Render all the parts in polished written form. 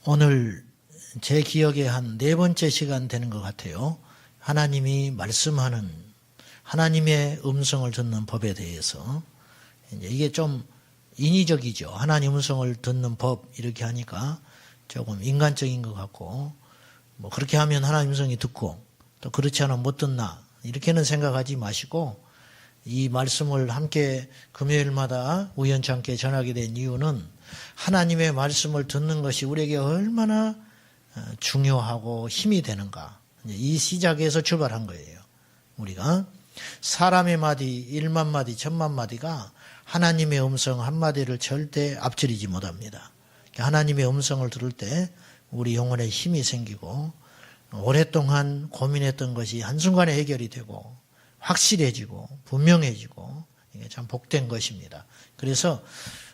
오늘 제 기억에 한 4번째 시간 되는 것 같아요. 하나님이 말씀하는 하나님의 음성을 듣는 법에 대해서. 이게 좀 인위적이죠. 하나님 음성을 듣는 법 이렇게 하니까 조금 인간적인 것 같고, 뭐 그렇게 하면 하나님 음성이 듣고 또 그렇지 않으면 못 듣나 이렇게는 생각하지 마시고, 이 말씀을 함께 금요일마다 우연찮게 전하게 된 이유는 하나님의 말씀을 듣는 것이 우리에게 얼마나 중요하고 힘이 되는가, 이 시작에서 출발한 거예요. 우리가 사람의 마디 1만 마디 1000만 마디가 하나님의 음성 한마디를 절대 앞지르지 못합니다. 하나님의 음성을 들을 때 우리 영혼에 힘이 생기고, 오랫동안 고민했던 것이 한순간에 해결이 되고 확실해지고 분명해지고, 이게 참 복된 것입니다. 그래서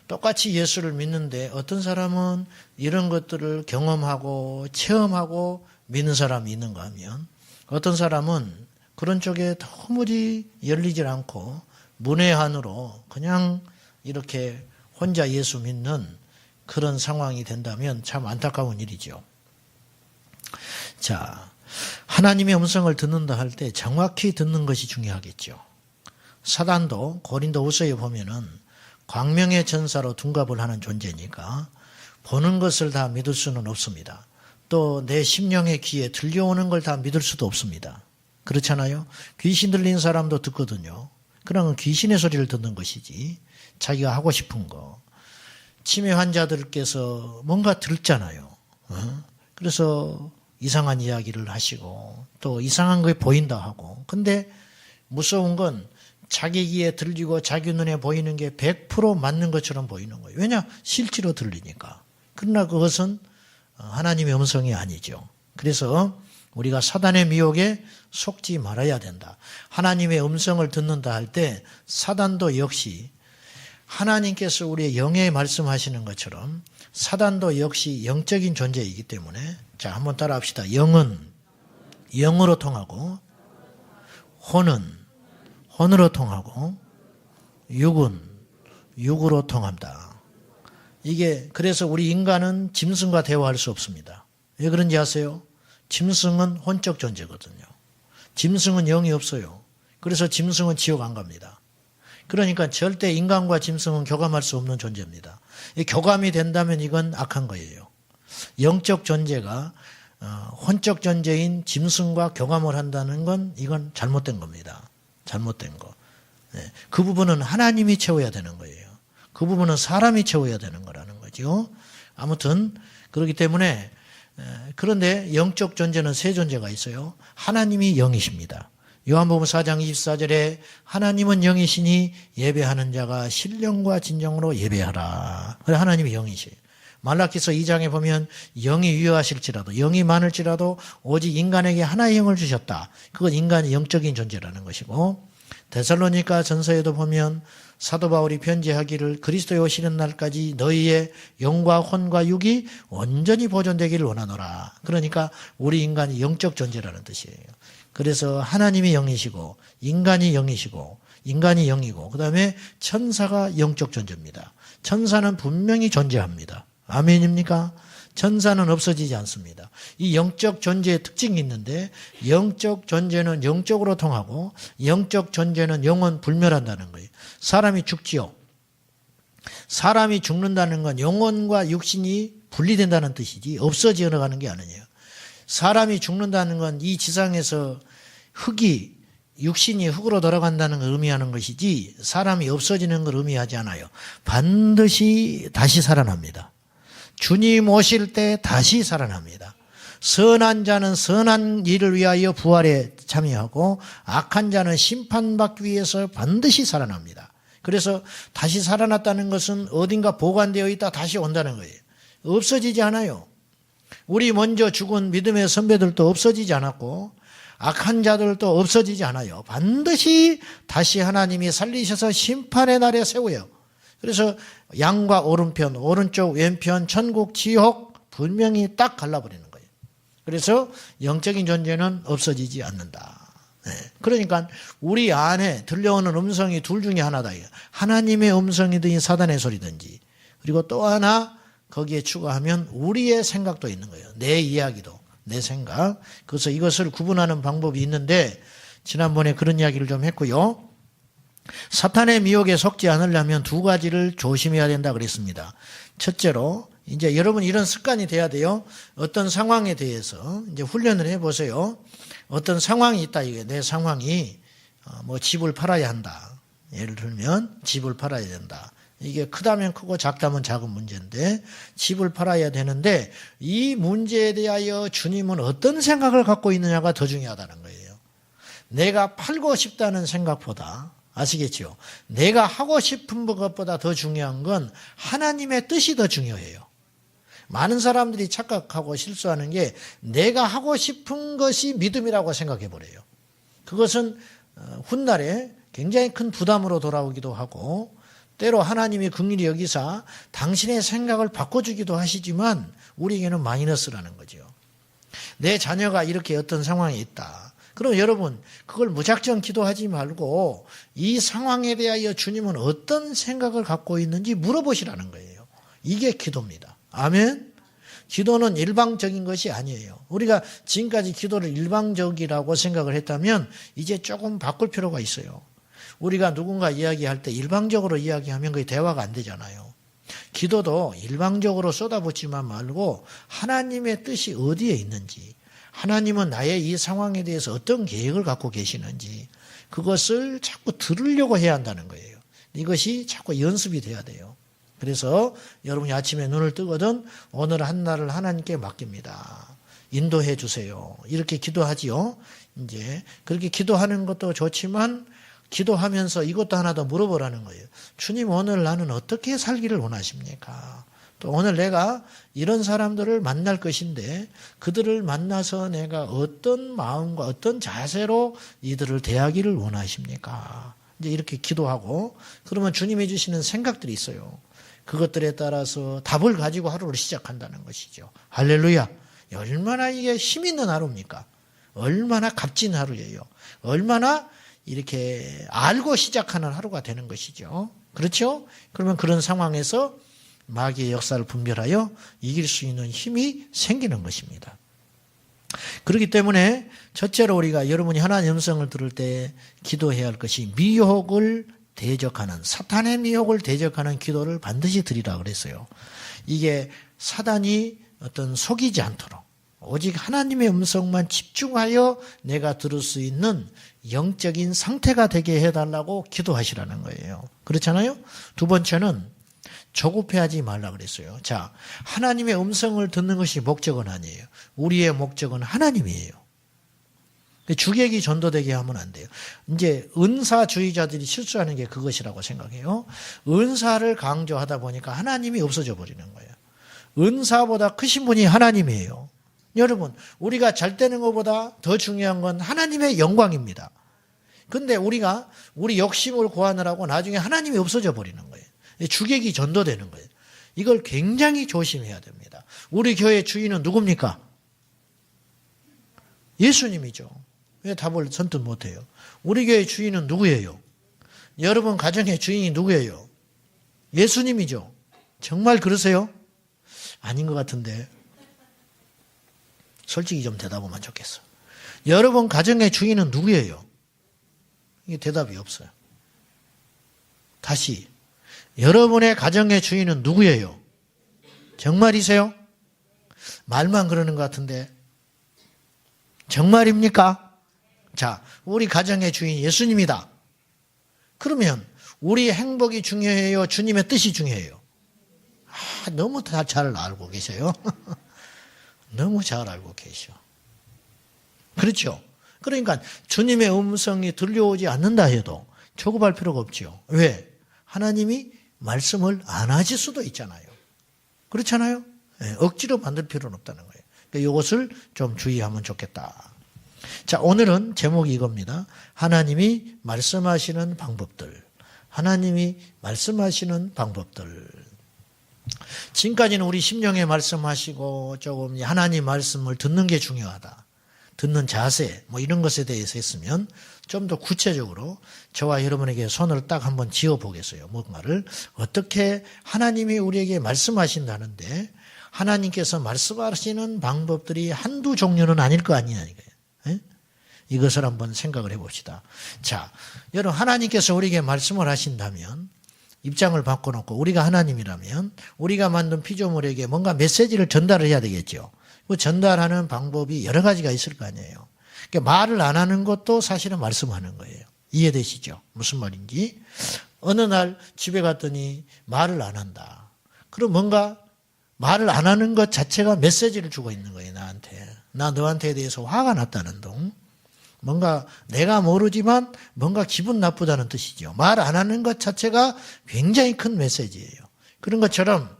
똑같이 예수를 믿는데 어떤 사람은 이런 것들을 경험하고 체험하고 믿는 사람이 있는가 하면, 어떤 사람은 그런 쪽에 도무지 열리질 않고 문외한으로 그냥 이렇게 혼자 예수 믿는 그런 상황이 된다면 참 안타까운 일이죠. 자, 하나님의 음성을 듣는다 할 때 정확히 듣는 것이 중요하겠죠. 사단도 고린도후서에 보면은 광명의 전사로 둔갑을 하는 존재니까 보는 것을 다 믿을 수는 없습니다. 또 내 심령의 귀에 들려오는 걸 다 믿을 수도 없습니다. 그렇잖아요. 귀신 들린 사람도 듣거든요. 그러면 귀신의 소리를 듣는 것이지 자기가 하고 싶은 거. 치매 환자들께서 뭔가 들잖아요. 그래서 이상한 이야기를 하시고 또 이상한 게 보인다 하고. 근데 무서운 건 자기 귀에 들리고 자기 눈에 보이는 게 100% 맞는 것처럼 보이는 거예요. 왜냐? 실제로 들리니까. 그러나 그것은 하나님의 음성이 아니죠. 그래서 우리가 사단의 미혹에 속지 말아야 된다. 하나님의 음성을 듣는다 할 때 사단도 역시 하나님께서 우리의 영에 말씀하시는 것처럼 사단도 역시 영적인 존재이기 때문에, 자, 한번 따라 합시다. 영은 영으로 통하고, 혼은 혼으로 통하고, 육은 육으로 통한다. 이게 그래서 우리 인간은 짐승과 대화할 수 없습니다. 왜 그런지 아세요? 짐승은 혼적 존재거든요. 짐승은 영이 없어요. 그래서 짐승은 지옥 안 갑니다. 그러니까 절대 인간과 짐승은 교감할 수 없는 존재입니다. 교감이 된다면 이건 악한 거예요. 영적 존재가 혼적 존재인 짐승과 교감을 한다는 건 이건 잘못된 겁니다. 잘못된 거. 그 부분은 하나님이 채워야 되는 거예요. 그 부분은 사람이 채워야 되는 거라는 거죠. 아무튼 그렇기 때문에, 그런데 영적 존재는 세 존재가 있어요. 하나님이 영이십니다. 요한복음 4장 24절에 하나님은 영이시니 예배하는 자가 신령과 진정으로 예배하라. 그래, 하나님이 영이시에요. 말라기서 2장에 보면 영이 유효하실지라도, 영이 많을지라도 오직 인간에게 하나의 영을 주셨다. 그건 인간의 영적인 존재라는 것이고, 데살로니가 전서에도 보면 사도 바울이 편지하기를 그리스도에 오시는 날까지 너희의 영과 혼과 육이 온전히 보존되기를 원하노라. 그러니까 우리 인간이 영적 존재라는 뜻이에요. 그래서 하나님이 영이시고 인간이 영이시고 인간이 영이고, 그 다음에 천사가 영적 존재입니다. 천사는 분명히 존재합니다. 아멘입니까? 천사는 없어지지 않습니다. 이 영적 존재의 특징이 있는데, 영적 존재는 영적으로 통하고 영적 존재는 영원 불멸한다는 거예요. 사람이 죽지요. 사람이 죽는다는 건 영혼과 육신이 분리된다는 뜻이지 없어져 가는 게 아니에요. 사람이 죽는다는 건 이 지상에서 육신이 흙으로 돌아간다는 걸 의미하는 것이지 사람이 없어지는 걸 의미하지 않아요. 반드시 다시 살아납니다. 주님 오실 때 다시 살아납니다. 선한 자는 선한 일을 위하여 부활에 참여하고 악한 자는 심판받기 위해서 반드시 살아납니다. 그래서 다시 살아났다는 것은 어딘가 보관되어 있다 다시 온다는 거예요. 없어지지 않아요. 우리 먼저 죽은 믿음의 선배들도 없어지지 않았고 악한 자들도 없어지지 않아요. 반드시 다시 하나님이 살리셔서 심판의 날에 세워요. 그래서 양과 오른편, 오른쪽, 왼편, 천국, 지옥 분명히 딱 갈라버리는 거예요. 그래서 영적인 존재는 없어지지 않는다. 그러니까 우리 안에 들려오는 음성이 둘 중에 하나다. 하나님의 음성이든지 사단의 소리든지. 그리고 또 하나 거기에 추가하면 우리의 생각도 있는 거예요. 내 이야기도, 내 생각. 그래서 이것을 구분하는 방법이 있는데 지난번에 그런 이야기를 좀 했고요. 사탄의 미혹에 속지 않으려면 두 가지를 조심해야 된다 그랬습니다. 첫째로 이제 여러분 이런 습관이 돼야 돼요. 어떤 상황에 대해서 이제 훈련을 해보세요. 어떤 상황이 있다. 이게 내 상황이 뭐 집을 팔아야 한다. 예를 들면 집을 팔아야 된다. 이게 크다면 크고 작다면 작은 문제인데 집을 팔아야 되는데 이 문제에 대하여 주님은 어떤 생각을 갖고 있느냐가 더 중요하다는 거예요. 내가 팔고 싶다는 생각보다 아시겠죠? 내가 하고 싶은 것보다 더 중요한 건 하나님의 뜻이 더 중요해요. 많은 사람들이 착각하고 실수하는 게 내가 하고 싶은 것이 믿음이라고 생각해 버려요. 그것은 훗날에 굉장히 큰 부담으로 돌아오기도 하고 때로 하나님이 긍휼히 여기사 당신의 생각을 바꿔주기도 하시지만 우리에게는 마이너스라는 거죠. 내 자녀가 이렇게 어떤 상황에 있다. 그럼 여러분 그걸 무작정 기도하지 말고 이 상황에 대하여 주님은 어떤 생각을 갖고 있는지 물어보시라는 거예요. 이게 기도입니다. 아멘. 기도는 일방적인 것이 아니에요. 우리가 지금까지 기도를 일방적이라고 생각을 했다면 이제 조금 바꿀 필요가 있어요. 우리가 누군가 이야기할 때 일방적으로 이야기하면 그게 대화가 안 되잖아요. 기도도 일방적으로 쏟아붓지만 말고 하나님의 뜻이 어디에 있는지, 하나님은 나의 이 상황에 대해서 어떤 계획을 갖고 계시는지 그것을 자꾸 들으려고 해야 한다는 거예요. 이것이 자꾸 연습이 돼야 돼요. 그래서 여러분이 아침에 눈을 뜨거든 오늘 한 날을 하나님께 맡깁니다. 인도해 주세요. 이렇게 기도하지요. 이제 그렇게 기도하는 것도 좋지만 기도하면서 이것도 하나 더 물어보라는 거예요. 주님 오늘 나는 어떻게 살기를 원하십니까? 또 오늘 내가 이런 사람들을 만날 것인데 그들을 만나서 내가 어떤 마음과 어떤 자세로 이들을 대하기를 원하십니까? 이제 이렇게 기도하고 그러면 주님이 주시는 생각들이 있어요. 그것들에 따라서 답을 가지고 하루를 시작한다는 것이죠. 할렐루야. 얼마나 이게 힘 있는 하루입니까? 얼마나 값진 하루예요. 얼마나 이렇게 알고 시작하는 하루가 되는 것이죠. 그렇죠? 그러면 그런 상황에서 마귀의 역사를 분별하여 이길 수 있는 힘이 생기는 것입니다. 그렇기 때문에 첫째로 우리가 여러분이 하나님의 음성을 들을 때 기도해야 할 것이 미혹을 대적하는 사탄의 미혹을 대적하는 기도를 반드시 드리라 그랬어요. 이게 사단이 어떤 속이지 않도록 오직 하나님의 음성만 집중하여 내가 들을 수 있는 영적인 상태가 되게 해달라고 기도하시라는 거예요. 그렇잖아요? 두 번째는 조급해하지 말라 그랬어요. 자, 하나님의 음성을 듣는 것이 목적은 아니에요. 우리의 목적은 하나님이에요. 주객이 전도되게 하면 안 돼요. 이제 은사주의자들이 실수하는 게 그것이라고 생각해요. 은사를 강조하다 보니까 하나님이 없어져 버리는 거예요. 은사보다 크신 분이 하나님이에요. 여러분, 우리가 잘 되는 것보다 더 중요한 건 하나님의 영광입니다. 근데 우리가 우리 욕심을 고하느라고 나중에 하나님이 없어져 버리는 거예요. 주객이 전도되는 거예요. 이걸 굉장히 조심해야 됩니다. 우리 교회 주인은 누굽니까? 예수님이죠. 왜 답을 선뜻 못해요? 우리 교회 주인은 누구예요? 여러분 가정의 주인이 누구예요? 예수님이죠. 정말 그러세요? 아닌 것 같은데 솔직히 좀 대답하면 좋겠어. 여러분 가정의 주인은 누구예요? 이게 대답이 없어요. 다시 여러분의 가정의 주인은 누구예요? 정말이세요? 말만 그러는 것 같은데 정말입니까? 자, 우리 가정의 주인 예수님이다. 그러면 우리 행복이 중요해요? 주님의 뜻이 중요해요? 너무 다 잘 알고 계세요. 너무 잘 알고 계셔. 그렇죠? 그러니까 주님의 음성이 들려오지 않는다 해도 조급할 필요가 없죠. 왜? 하나님이 말씀을 안 하실 수도 있잖아요. 그렇잖아요? 네, 억지로 만들 필요는 없다는 거예요. 그러니까 이것을 좀 주의하면 좋겠다. 자, 오늘은 제목이 이겁니다. 하나님이 말씀하시는 방법들. 하나님이 말씀하시는 방법들. 지금까지는 우리 심령에 말씀하시고 조금 하나님 말씀을 듣는 게 중요하다. 듣는 자세, 뭐 이런 것에 대해서 했으면 좀 더 구체적으로 저와 여러분에게 손을 딱 한번 지어 보겠어요. 뭔가를 어떻게 하나님이 우리에게 말씀하신다는데 하나님께서 말씀하시는 방법들이 한두 종류는 아닐 거 아니냐니까요. 예? 이것을 한번 생각을 해봅시다. 자, 여러분 하나님께서 우리에게 말씀을 하신다면 입장을 바꿔놓고 우리가 하나님이라면 우리가 만든 피조물에게 뭔가 메시지를 전달을 해야 되겠죠. 그 전달하는 방법이 여러 가지가 있을 거 아니에요. 그러니까 말을 안 하는 것도 사실은 말씀하는 거예요. 이해되시죠? 무슨 말인지. 어느 날 집에 갔더니 말을 안 한다. 그럼 뭔가 말을 안 하는 것 자체가 메시지를 주고 있는 거예요. 나한테. 나 너한테 대해서 화가 났다는 둥. 뭔가 내가 모르지만 뭔가 기분 나쁘다는 뜻이죠. 말 안 하는 것 자체가 굉장히 큰 메시지예요. 그런 것처럼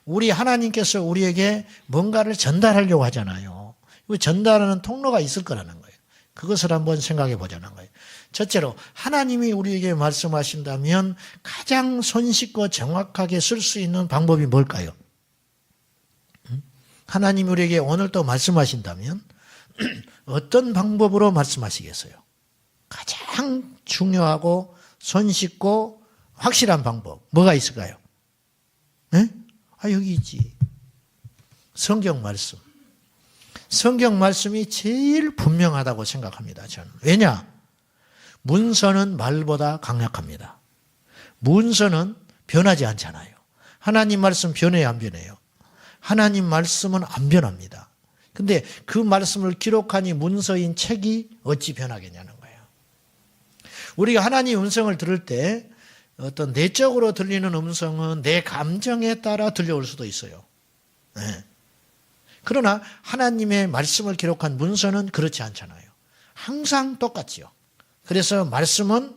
우리 하나님께서 우리에게 뭔가를 전달하려고 하잖아요. 전달하는 통로가 있을 거라는 거예요. 그것을 한번 생각해 보자는 거예요. 첫째로 하나님이 우리에게 말씀하신다면 가장 손쉽고 정확하게 쓸 수 있는 방법이 뭘까요? 하나님이 우리에게 오늘 또 말씀하신다면 어떤 방법으로 말씀하시겠어요? 가장 중요하고 손쉽고 확실한 방법 뭐가 있을까요? 네? 여기 있지. 성경 말씀. 성경 말씀이 제일 분명하다고 생각합니다. 저는. 왜냐? 문서는 말보다 강력합니다. 문서는 변하지 않잖아요. 하나님 말씀 변해요, 안 변해요? 하나님 말씀은 안 변합니다. 근데 그 말씀을 기록하니 문서인 책이 어찌 변하겠냐는 거예요. 우리가 하나님 음성을 들을 때 어떤 내적으로 들리는 음성은 내 감정에 따라 들려올 수도 있어요. 네. 그러나 하나님의 말씀을 기록한 문서는 그렇지 않잖아요. 항상 똑같지요. 그래서 말씀은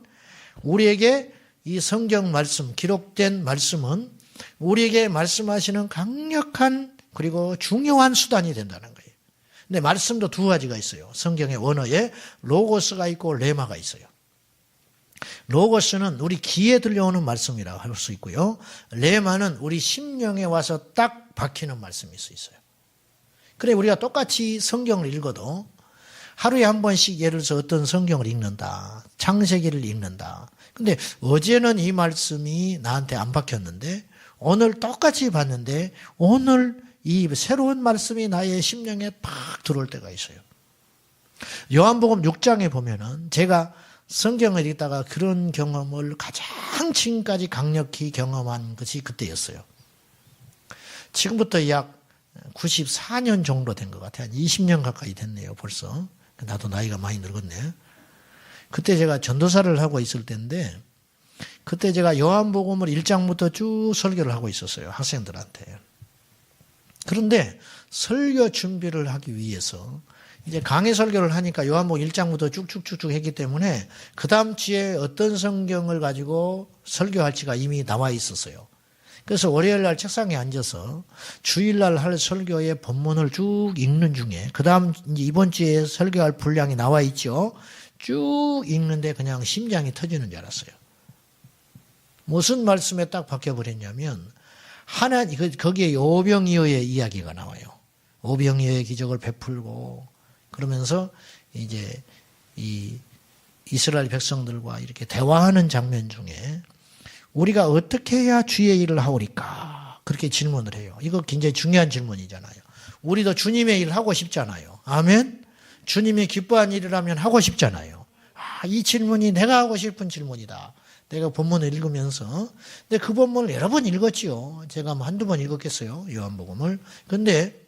우리에게 이 성경 말씀, 기록된 말씀은 우리에게 말씀하시는 강력한 그리고 중요한 수단이 된다는 거예요. 근데 말씀도 두 가지가 있어요. 성경의 원어에 로고스가 있고 레마가 있어요. 로고스는 우리 귀에 들려오는 말씀이라고 할 수 있고요. 레마는 우리 심령에 와서 딱 박히는 말씀일 수 있어요. 그래 우리가 똑같이 성경을 읽어도 하루에 한 번씩 예를 들어서 어떤 성경을 읽는다. 창세기를 읽는다. 근데 어제는 이 말씀이 나한테 안 박혔는데 오늘 똑같이 봤는데 오늘 이 새로운 말씀이 나의 심령에 팍 들어올 때가 있어요. 요한복음 6장에 보면은 제가 성경을 읽다가 그런 경험을 가장 지금까지 강력히 경험한 것이 그때였어요. 지금부터 약 94년 정도 된 것 같아요. 한 20년 가까이 됐네요, 벌써. 나도 나이가 많이 늙었네. 그때 제가 전도사를 하고 있을 때인데, 그때 제가 요한복음을 1장부터 쭉 설교를 하고 있었어요, 학생들한테. 그런데 설교 준비를 하기 위해서, 이제 강의 설교를 하니까 요한복음 1장부터 쭉쭉쭉쭉 했기 때문에, 그 다음 주에 어떤 성경을 가지고 설교할지가 이미 나와 있었어요. 그래서 월요일 날 책상에 앉아서 주일날 할 설교의 본문을 쭉 읽는 중에 그 다음 이번 주에 설교할 분량이 나와 있죠. 쭉 읽는데 그냥 심장이 터지는 줄 알았어요. 무슨 말씀에 딱 박혀버렸냐면 거기에 오병이어의 이야기가 나와요. 오병이어의 기적을 베풀고 그러면서 이제 이 이스라엘 백성들과 이렇게 대화하는 장면 중에 우리가 어떻게 해야 주의 일을 하오리까? 그렇게 질문을 해요. 이거 굉장히 중요한 질문이잖아요. 우리도 주님의 일을 하고 싶잖아요. 아멘? 주님이 기뻐한 일을 하면 하고 싶잖아요. 이 질문이 내가 하고 싶은 질문이다. 내가 본문을 읽으면서. 근데 그 본문을 여러 번 읽었지요. 제가 한두 번 읽었겠어요. 요한복음을. 근데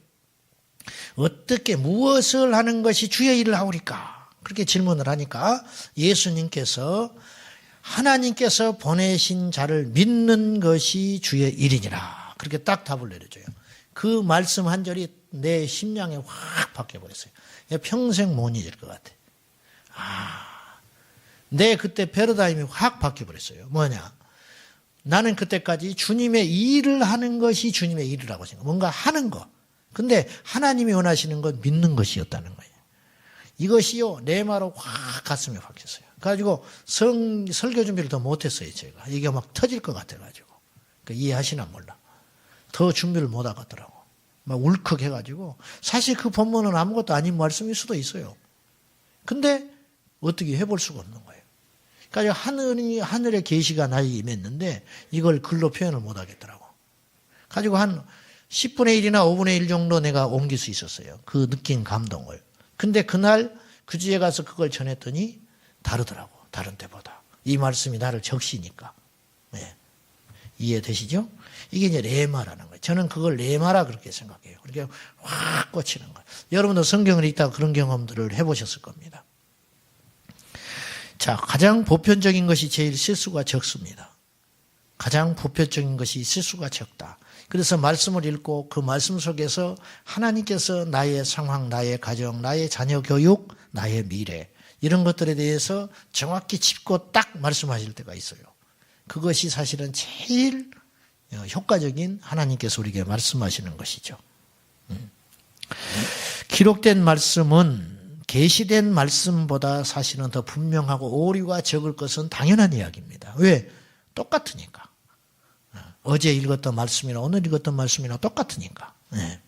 어떻게 무엇을 하는 것이 주의 일을 하오리까? 그렇게 질문을 하니까 예수님께서 하나님께서 보내신 자를 믿는 것이 주의 일이니라. 그렇게 딱 답을 내려줘요. 그 말씀 한 절이 내 심령에 확 박혀버렸어요. 평생 못 잊을 것 같아. 내 그때 패러다임이 확 바뀌어버렸어요. 뭐냐? 나는 그때까지 주님의 일을 하는 것이 주님의 일이라고 생각. 뭔가 하는 거. 근데 하나님이 원하시는 건 믿는 것이었다는 거예요. 이것이요, 내 말로 확 가슴에 박혔어요. 그래가지고 설교 준비를 더 못했어요, 제가. 이게 막 터질 것 같아가지고. 그러니까 이해하시나 몰라. 더 준비를 못 하겠더라고. 막 울컥해가지고 사실 그 본문은 아무것도 아닌 말씀일 수도 있어요. 근데 어떻게 해볼 수가 없는 거예요. 그러니까 하늘의 계시가 나에게 임했는데 이걸 글로 표현을 못 하겠더라고. 가지고 한 10분의 1이나 5분의 1 정도 내가 옮길 수 있었어요. 그 느낀 감동을. 근데 그날 그 주에 가서 그걸 전했더니 다르더라고. 다른 때보다. 이 말씀이 나를 적시니까. 네. 이해되시죠? 이게 이제 레마라는 거예요. 저는 그걸 레마라 그렇게 생각해요. 그렇게 확 꽂히는 거예요. 여러분도 성경을 읽다가 그런 경험들을 해보셨을 겁니다. 자, 가장 보편적인 것이 제일 실수가 적습니다. 가장 보편적인 것이 실수가 적다. 그래서 말씀을 읽고 그 말씀 속에서 하나님께서 나의 상황, 나의 가정, 나의 자녀 교육, 나의 미래 이런 것들에 대해서 정확히 짚고 딱 말씀하실 때가 있어요. 그것이 사실은 제일 효과적인 하나님께서 우리에게 말씀하시는 것이죠. 기록된 말씀은 계시된 말씀보다 사실은 더 분명하고 오류가 적을 것은 당연한 이야기입니다. 왜? 똑같으니까. 어제 읽었던 말씀이나 오늘 읽었던 말씀이나 똑같으니까. 네.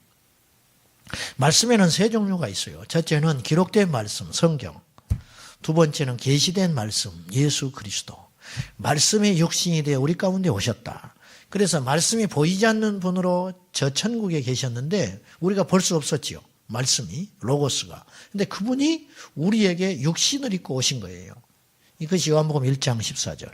말씀에는 세 종류가 있어요. 첫째는 기록된 말씀, 성경. 두 번째는 계시된 말씀, 예수 그리스도. 말씀이 육신이 되어 우리 가운데 오셨다. 그래서 말씀이 보이지 않는 분으로 저 천국에 계셨는데 우리가 볼 수 없었지요. 말씀이, 로고스가. 근데 그분이 우리에게 육신을 입고 오신 거예요. 이것이 요한복음 1장 14절.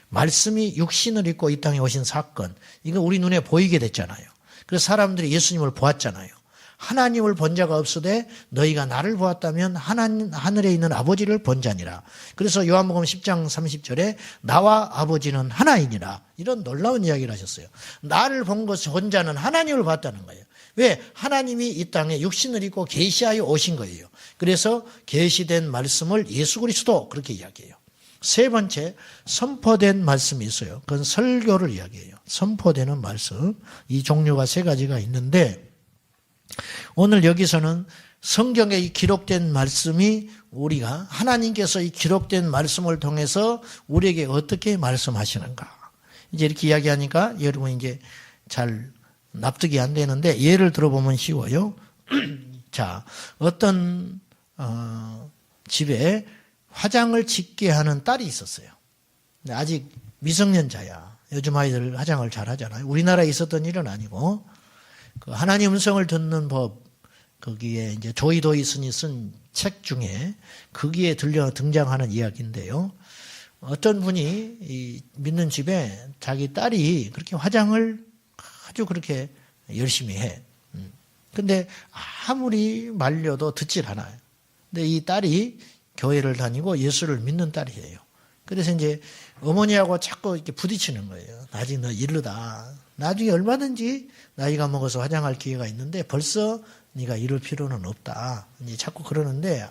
말씀이 육신을 입고 이 땅에 오신 사건, 이거 우리 눈에 보이게 됐잖아요. 그래서 사람들이 예수님을 보았잖아요. 하나님을 본 자가 없으되 너희가 나를 보았다면 하늘에 있는 아버지를 본 자니라. 그래서 요한복음 10장 30절에 나와 아버지는 하나이니라. 이런 놀라운 이야기를 하셨어요. 나를 본 자는 하나님을 봤다는 거예요. 왜? 하나님이 이 땅에 육신을 입고 계시하여 오신 거예요. 그래서 계시된 말씀을 예수 그리스도 그렇게 이야기해요. 세 번째, 선포된 말씀이 있어요. 그건 설교를 이야기해요. 선포되는 말씀. 이 종류가 세 가지가 있는데 오늘 여기서는 성경에 이 기록된 말씀이 우리가 하나님께서 이 기록된 말씀을 통해서 우리에게 어떻게 말씀하시는가. 이제 이렇게 이야기하니까 여러분 이제 잘 납득이 안 되는데 예를 들어보면 쉬워요. 자, 어떤 집에 화장을 짓게 하는 딸이 있었어요. 근데 아직 미성년자야. 요즘 아이들 화장을 잘 하잖아요. 우리나라에 있었던 일은 아니고 그 하나님 음성을 듣는 법 거기에 이제 조이 도이슨이 쓴 책 중에 거기에 등장하는 이야기인데요. 어떤 분이 이 믿는 집에 자기 딸이 그렇게 화장을 아주 그렇게 열심히 해. 근데 아무리 말려도 듣질 않아요. 근데 이 딸이 교회를 다니고 예수를 믿는 딸이에요. 그래서 이제 어머니하고 자꾸 이렇게 부딪히는 거예요. 나중에 너 이르다. 나중에 얼마든지 나이가 먹어서 화장할 기회가 있는데 벌써 네가 이럴 필요는 없다. 이제 자꾸 그러는데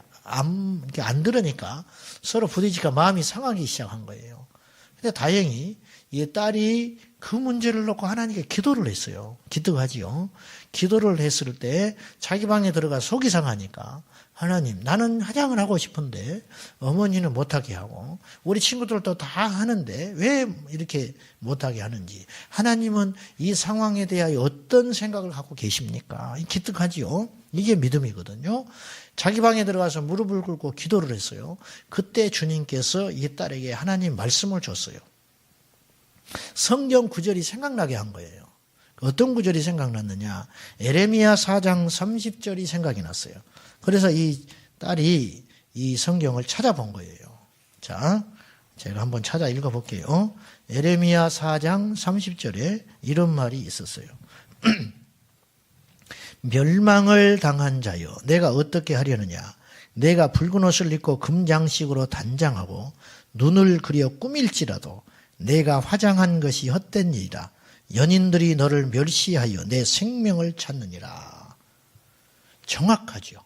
이렇게 안 들으니까 서로 부딪히니까 마음이 상하기 시작한 거예요. 근데 다행히 이 딸이 그 문제를 놓고 하나님께 기도를 했어요. 기특하지요. 기도를 했을 때 자기 방에 들어가 속이 상하니까 하나님, 나는 화장을 하고 싶은데 어머니는 못하게 하고 우리 친구들도 다 하는데 왜 이렇게 못하게 하는지 하나님은 이 상황에 대하여 어떤 생각을 갖고 계십니까? 기특하지요. 이게 믿음이거든요. 자기 방에 들어가서 무릎을 꿇고 기도를 했어요. 그때 주님께서 이 딸에게 하나님 말씀을 줬어요. 성경 구절이 생각나게 한 거예요. 어떤 구절이 생각났느냐? 에레미야 4장 30절이 생각이 났어요. 그래서 이 딸이 이 성경을 찾아본 거예요. 자, 제가 한번 찾아 읽어볼게요. 에레미야 4장 30절에 이런 말이 있었어요. 멸망을 당한 자여, 내가 어떻게 하려느냐? 내가 붉은 옷을 입고 금장식으로 단장하고 눈을 그려 꾸밀지라도 내가 화장한 것이 헛된 일이라. 연인들이 너를 멸시하여 내 생명을 찾느니라. 정확하죠.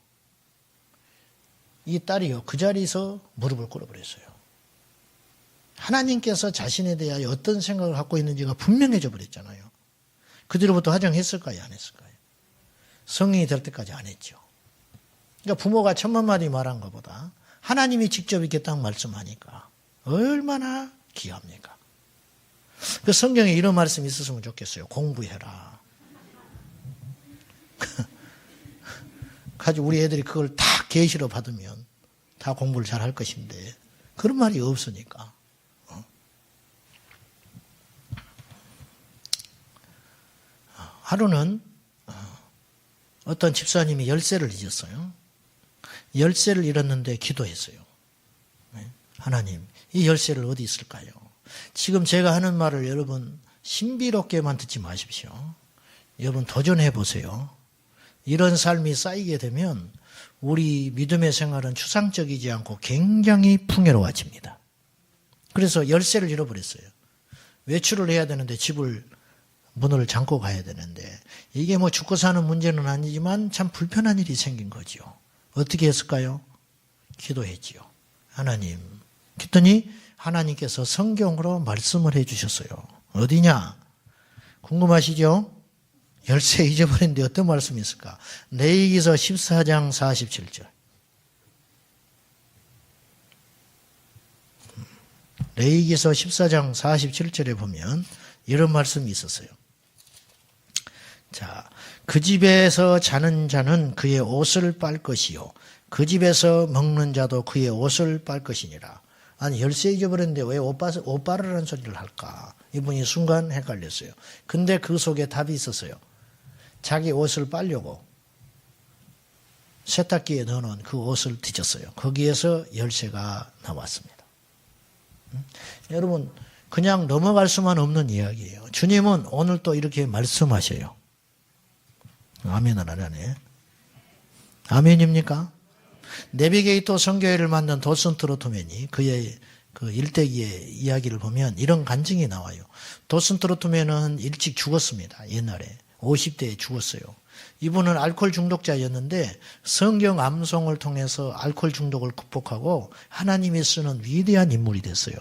이 딸이요, 그 자리에서 무릎을 꿇어버렸어요. 하나님께서 자신에 대하여 어떤 생각을 갖고 있는지가 분명해져 버렸잖아요. 그 뒤로부터 화장했을까요? 안 했을까요? 성인이 될 때까지 안 했죠. 그러니까 부모가 천만 마디 말한 것보다 하나님이 직접 이렇게 딱 말씀하니까 얼마나 귀합니까? 그 성경에 이런 말씀이 있었으면 좋겠어요. 공부해라. 가지고 우리 애들이 그걸 다 계시로 받으면 다 공부를 잘 할 것인데 그런 말이 없으니까. 하루는 어떤 집사님이 열쇠를 잊었어요. 열쇠를 잃었는데 기도했어요. 하나님, 이 열쇠를 어디 있을까요? 지금 제가 하는 말을 여러분 신비롭게만 듣지 마십시오. 여러분 도전해 보세요. 이런 삶이 쌓이게 되면 우리 믿음의 생활은 추상적이지 않고 굉장히 풍요로워집니다. 그래서 열쇠를 잃어버렸어요. 외출을 해야 되는데 집을 문을 잠고 가야 되는데 이게 뭐 죽고 사는 문제는 아니지만 참 불편한 일이 생긴 거죠. 어떻게 했을까요? 기도했지요. 하나님. 그랬더니 하나님께서 성경으로 말씀을 해주셨어요. 어디냐? 궁금하시죠? 열쇠 잊어버렸는데 어떤 말씀이 있을까? 레위기서 14장 47절. 레위기서 14장 47절에 보면 이런 말씀이 있었어요. 자, 그 집에서 자는 자는 그의 옷을 빨 것이요 그 집에서 먹는 자도 그의 옷을 빨 것이니라. 아니 열쇠 잊어버렸는데 왜 옷 빨으라는 소리를 할까? 이분이 순간 헷갈렸어요. 근데 그 속에 답이 있었어요. 자기 옷을 빨려고 세탁기에 넣어놓은 그 옷을 뒤졌어요. 거기에서 열쇠가 나왔습니다. 여러분 그냥 넘어갈 수만 없는 이야기예요. 주님은 오늘 또 이렇게 말씀하셔요. 아멘은 안 하네. 아멘입니까? 내비게이터 선교회를 만든 도슨 트로트맨이 그의 그 일대기의 이야기를 보면 이런 간증이 나와요. 도슨 트로트맨은 일찍 죽었습니다. 옛날에 50대에 죽었어요. 이분은 알코올 중독자였는데 성경 암송을 통해서 알코올 중독을 극복하고 하나님이 쓰는 위대한 인물이 됐어요.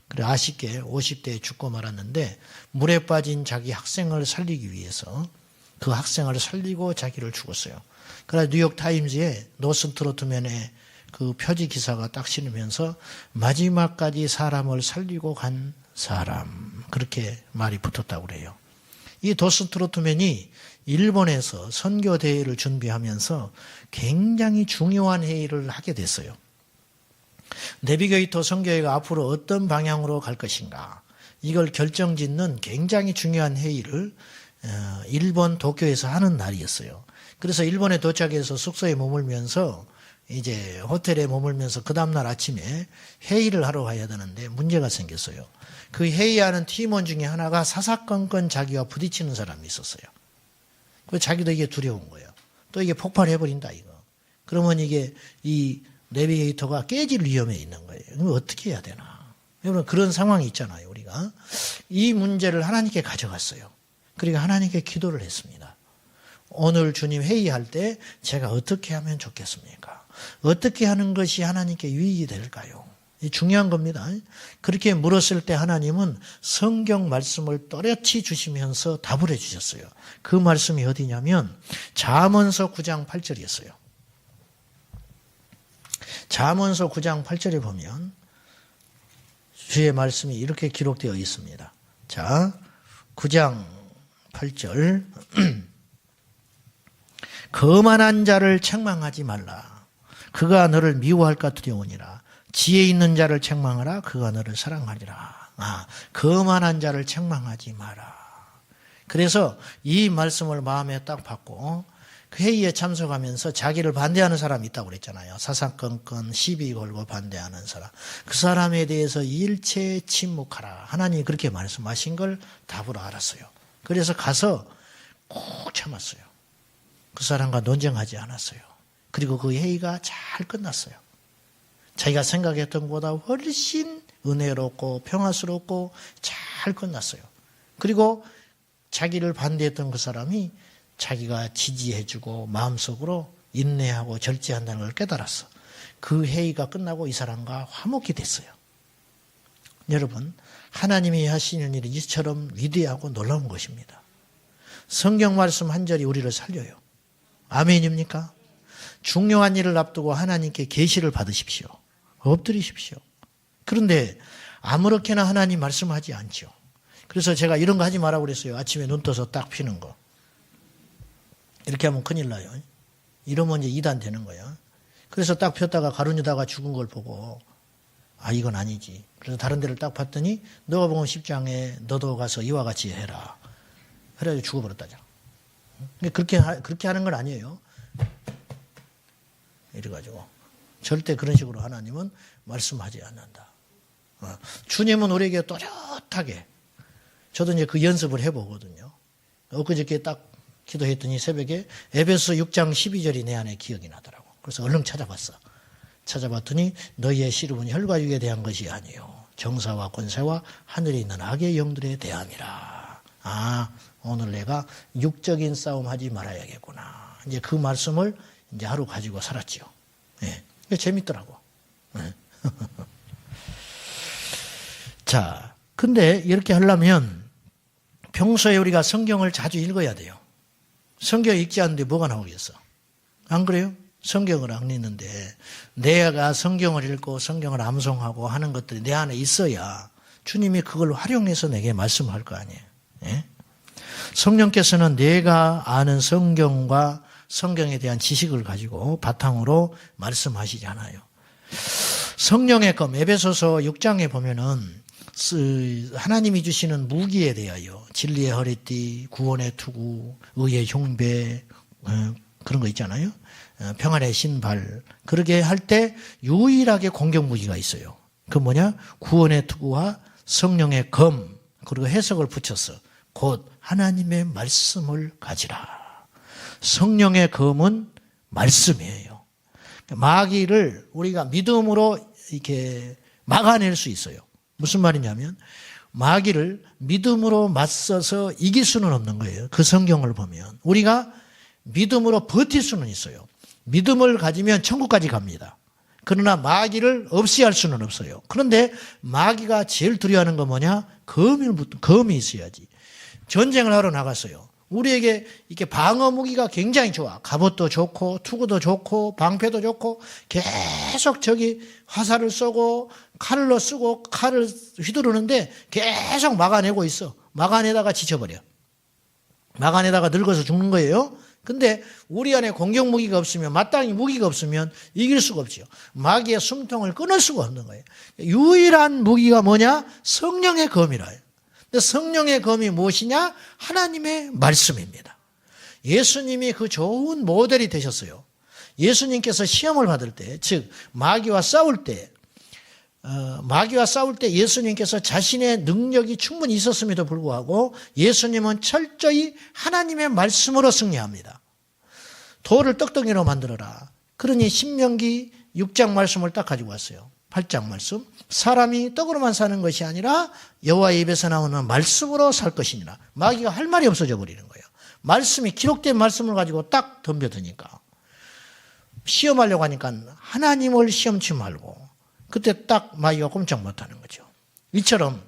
그래 아쉽게 50대에 죽고 말았는데 물에 빠진 자기 학생을 살리기 위해서 그 학생을 살리고 자기를 죽었어요. 그래서 뉴욕 타임즈에 도슨 트로트맨의 그 표지 기사가 딱 실으면서 마지막까지 사람을 살리고 간 사람 그렇게 말이 붙었다고 그래요. 이 도슨 트로트맨이 일본에서 선교 대회를 준비하면서 굉장히 중요한 회의를 하게 됐어요. 내비게이터 선교회가 앞으로 어떤 방향으로 갈 것인가 이걸 결정짓는 굉장히 중요한 회의를 일본 도쿄에서 하는 날이었어요. 그래서 일본에 도착해서 숙소에 머물면서 이제 호텔에 머물면서 그 다음날 아침에 회의를 하러 가야 되는데 문제가 생겼어요. 그 회의하는 팀원 중에 하나가 사사건건 자기와 부딪히는 사람이 있었어요. 그 자기도 이게 두려운 거예요. 또 이게 폭발해버린다 이거. 그러면 이게 이 내비게이터가 깨질 위험에 있는 거예요. 그럼 어떻게 해야 되나? 여러분 그런 상황이 있잖아요. 우리가 이 문제를 하나님께 가져갔어요. 그리고 하나님께 기도를 했습니다. 오늘 주님 회의할 때 제가 어떻게 하면 좋겠습니까? 어떻게 하는 것이 하나님께 유익이 될까요? 중요한 겁니다. 그렇게 물었을 때 하나님은 성경 말씀을 또렷이 주시면서 답을 해주셨어요. 그 말씀이 어디냐면 잠언서 9장 8절이었어요. 잠언서 9장 8절에 보면 주의 말씀이 이렇게 기록되어 있습니다. 자, 9장 8절 거만한 자를 책망하지 말라. 그가 너를 미워할까 두려우니라. 지혜 있는 자를 책망하라. 그가 너를 사랑하리라. 거만한 자를 책망하지 마라. 그래서 이 말씀을 마음에 딱 받고 그 회의에 참석하면서 자기를 반대하는 사람이 있다고 그랬잖아요. 사사건건 시비 걸고 반대하는 사람. 그 사람에 대해서 일체 침묵하라. 하나님이 그렇게 말씀하신 걸 답으로 알았어요. 그래서 가서 꼭 참았어요. 그 사람과 논쟁하지 않았어요. 그리고 그 회의가 잘 끝났어요. 자기가 생각했던 것보다 훨씬 은혜롭고 평화스럽고 잘 끝났어요. 그리고 자기를 반대했던 그 사람이 자기가 지지해주고 마음속으로 인내하고 절제한다는 걸 깨달았어. 그 회의가 끝나고 이 사람과 화목이 됐어요. 여러분, 하나님이 하시는 일이 이처럼 위대하고 놀라운 것입니다. 성경 말씀 한 절이 우리를 살려요. 아멘입니까? 중요한 일을 앞두고 하나님께 계시를 받으십시오. 엎드리십시오. 그런데 아무렇게나 하나님 말씀하지 않죠. 그래서 제가 이런 거 하지 말라고 그랬어요. 아침에 눈 떠서 딱 피는 거. 이렇게 하면 큰일 나요. 이러면 이제 이단 되는 거야. 그래서 딱 폈다가 가룟유다가 죽은 걸 보고 아 이건 아니지. 그래서 다른 데를 딱 봤더니 너가 보면 10장에 너도 가서 이와 같이 해라. 그래가지고 죽어버렸다잖아. 그렇게 하는 건 아니에요. 이래가지고 절대 그런 식으로 하나님은 말씀하지 않는다. 주님은 우리에게 또렷하게 저도 이제 그 연습을 해보거든요. 엊그저께 딱 기도했더니 새벽에 에베소 6장 12절이 내 안에 기억이 나더라고. 그래서 얼른 찾아봤어. 찾아봤더니 너희의 씨름은 혈과 육에 대한 것이 아니요 정사와 권세와 하늘에 있는 악의 영들에 대함이라. 아 오늘 내가 육적인 싸움 하지 말아야겠구나. 이제 그 말씀을 이제 하루 가지고 살았지요. 예. 재밌더라고. 예. 자, 근데 이렇게 하려면 평소에 우리가 성경을 자주 읽어야 돼요. 성경 읽지 않는데 뭐가 나오겠어? 안 그래요? 성경을 안 읽는데 내가 성경을 읽고 성경을 암송하고 하는 것들이 내 안에 있어야 주님이 그걸 활용해서 내게 말씀할 거 아니에요. 예? 성령께서는 내가 아는 성경과 성경에 대한 지식을 가지고 바탕으로 말씀하시잖아요. 성령의 검, 에베소서 6장에 보면은 하나님이 주시는 무기에 대하여 진리의 허리띠, 구원의 투구, 의의 흉배 그런 거 있잖아요. 평안의 신발. 그렇게 할 때 유일하게 공격 무기가 있어요. 그 뭐냐? 구원의 투구와 성령의 검 그리고 해석을 붙였어. 곧 하나님의 말씀을 가지라. 성령의 검은 말씀이에요. 마귀를 우리가 믿음으로 이렇게 막아낼 수 있어요. 무슨 말이냐면 마귀를 믿음으로 맞서서 이길 수는 없는 거예요. 그 성경을 보면 우리가 믿음으로 버틸 수는 있어요. 믿음을 가지면 천국까지 갑니다. 그러나 마귀를 없이 할 수는 없어요. 그런데 마귀가 제일 두려워하는 건 뭐냐? 검이 있어야지. 전쟁을 하러 나갔어요. 우리에게 이렇게 방어 무기가 굉장히 좋아. 갑옷도 좋고 투구도 좋고 방패도 좋고 계속 저기 화살을 쏘고 칼로 쓰고 칼을 휘두르는데 계속 막아내고 있어. 막아내다가 지쳐버려. 막아내다가 늙어서 죽는 거예요. 근데 우리 안에 공격 무기가 없으면 마땅히 무기가 없으면 이길 수가 없죠. 마귀의 숨통을 끊을 수가 없는 거예요. 유일한 무기가 뭐냐? 성령의 검이라요. 근데 성령의 검이 무엇이냐? 하나님의 말씀입니다. 예수님이 그 좋은 모델이 되셨어요. 예수님께서 시험을 받을 때, 즉 마귀와 싸울 때 예수님께서 자신의 능력이 충분히 있었음에도 불구하고 예수님은 철저히 하나님의 말씀으로 승리합니다. 돌을 떡덩이로 만들어라. 그러니 신명기 6장 말씀을 딱 가지고 왔어요. 8장 말씀. 사람이 떡으로만 사는 것이 아니라 여호와의 입에서 나오는 말씀으로 살 것이니라. 마귀가 할 말이 없어져 버리는 거예요. 말씀이 기록된 말씀을 가지고 딱 덤벼드니까. 시험하려고 하니까 하나님을 시험치 말고 그때 딱 마귀가 꼼짝 못하는 거죠. 이처럼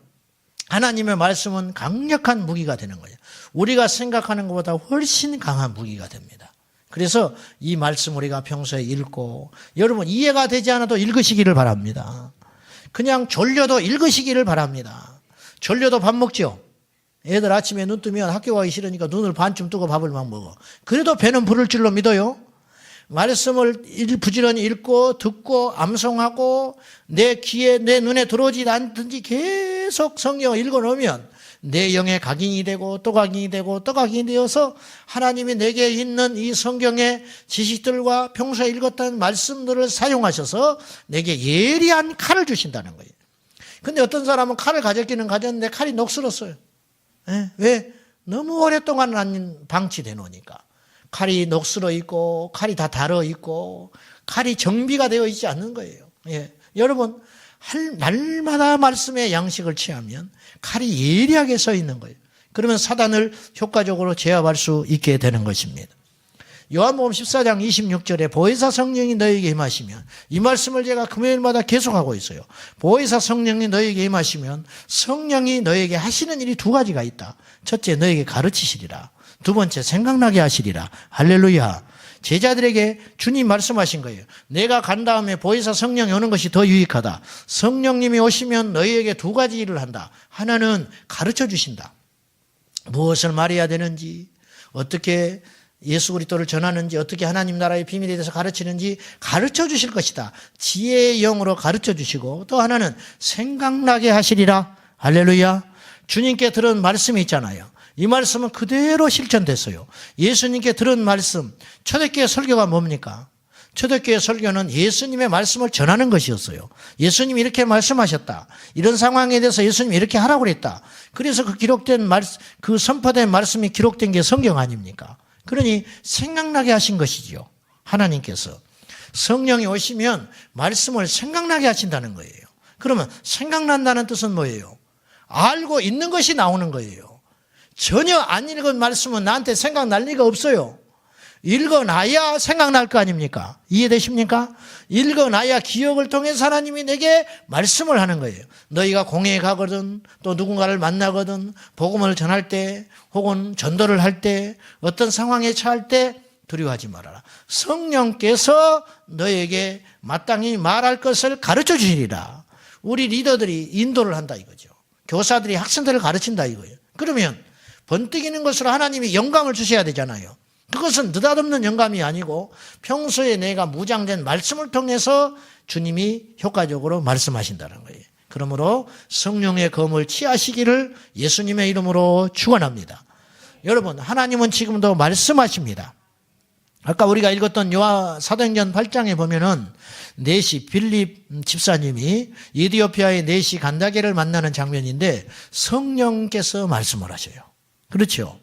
하나님의 말씀은 강력한 무기가 되는 거예요. 우리가 생각하는 것보다 훨씬 강한 무기가 됩니다. 그래서 이 말씀 우리가 평소에 읽고 여러분 이해가 되지 않아도 읽으시기를 바랍니다. 그냥 졸려도 읽으시기를 바랍니다. 졸려도 밥 먹죠. 애들 아침에 눈 뜨면 학교 가기 싫으니까 눈을 반쯤 뜨고 밥을 막 먹어. 그래도 배는 부를 줄로 믿어요. 말씀을 부지런히 읽고 듣고 암송하고 내 귀에 내 눈에 들어오지 않든지 계속 성경을 읽어놓으면 내 영의 각인이 되고 또 각인이 되고 또 각인이 되어서 하나님이 내게 있는 이 성경의 지식들과 평소에 읽었던 말씀들을 사용하셔서 내게 예리한 칼을 주신다는 거예요. 근데 어떤 사람은 칼을 가졌기는 가졌는데 칼이 녹슬었어요. 왜? 너무 오랫동안 안 방치돼 놓으니까. 칼이 녹슬어 있고 칼이 다 달아 있고 칼이 정비가 되어 있지 않는 거예요. 여러분 날마다 말씀의 양식을 취하면 칼이 예리하게 서 있는 거예요. 그러면 사단을 효과적으로 제압할 수 있게 되는 것입니다. 요한복음 14장 26절에 보혜사 성령이 너에게 임하시면, 이 말씀을 제가 금요일마다 계속하고 있어요. 보혜사 성령이 너에게 임하시면 성령이 너에게 하시는 일이 두 가지가 있다. 첫째, 너에게 가르치시리라. 두 번째, 생각나게 하시리라. 할렐루야. 제자들에게 주님 말씀하신 거예요. 내가 간 다음에 보혜사 성령이 오는 것이 더 유익하다. 성령님이 오시면 너희에게 두 가지 일을 한다. 하나는 가르쳐 주신다. 무엇을 말해야 되는지, 어떻게 예수 그리스도를 전하는지 어떻게 하나님 나라의 비밀에 대해서 가르치는지 가르쳐 주실 것이다. 지혜의 영으로 가르쳐 주시고 또 하나는 생각나게 하시리라. 할렐루야. 주님께 들은 말씀이 있잖아요. 이 말씀은 그대로 실천됐어요. 예수님께 들은 말씀, 초대교회 설교가 뭡니까? 초대교회 설교는 예수님의 말씀을 전하는 것이었어요. 예수님이 이렇게 말씀하셨다. 이런 상황에 대해서 예수님이 이렇게 하라고 그랬다. 그래서 그 기록된 말씀, 그 선포된 말씀이 기록된 게 성경 아닙니까? 그러니 생각나게 하신 것이죠. 하나님께서. 성령이 오시면 말씀을 생각나게 하신다는 거예요. 그러면 생각난다는 뜻은 뭐예요? 알고 있는 것이 나오는 거예요. 전혀 안 읽은 말씀은 나한테 생각날 리가 없어요. 읽어놔야 생각날 거 아닙니까? 이해되십니까? 읽어놔야 기억을 통해서 하나님이 내게 말씀을 하는 거예요. 너희가 공회에 가거든 또 누군가를 만나거든 복음을 전할 때 혹은 전도를 할 때 어떤 상황에 처할 때 두려워하지 말아라. 성령께서 너에게 마땅히 말할 것을 가르쳐 주시리라. 우리 리더들이 인도를 한다 이거죠. 교사들이 학생들을 가르친다 이거예요. 그러면 번뜩이는 것으로 하나님이 영감을 주셔야 되잖아요. 그것은 느닷없는 영감이 아니고 평소에 내가 무장된 말씀을 통해서 주님이 효과적으로 말씀하신다는 거예요. 그러므로 성령의 검을 취하시기를 예수님의 이름으로 축원합니다. 여러분, 하나님은 지금도 말씀하십니다. 아까 우리가 읽었던 사도행전 8장에 보면은 네시 빌립 집사님이 이디오피아의 네시 간다게를 만나는 장면인데 성령께서 말씀을 하셔요. 그렇죠?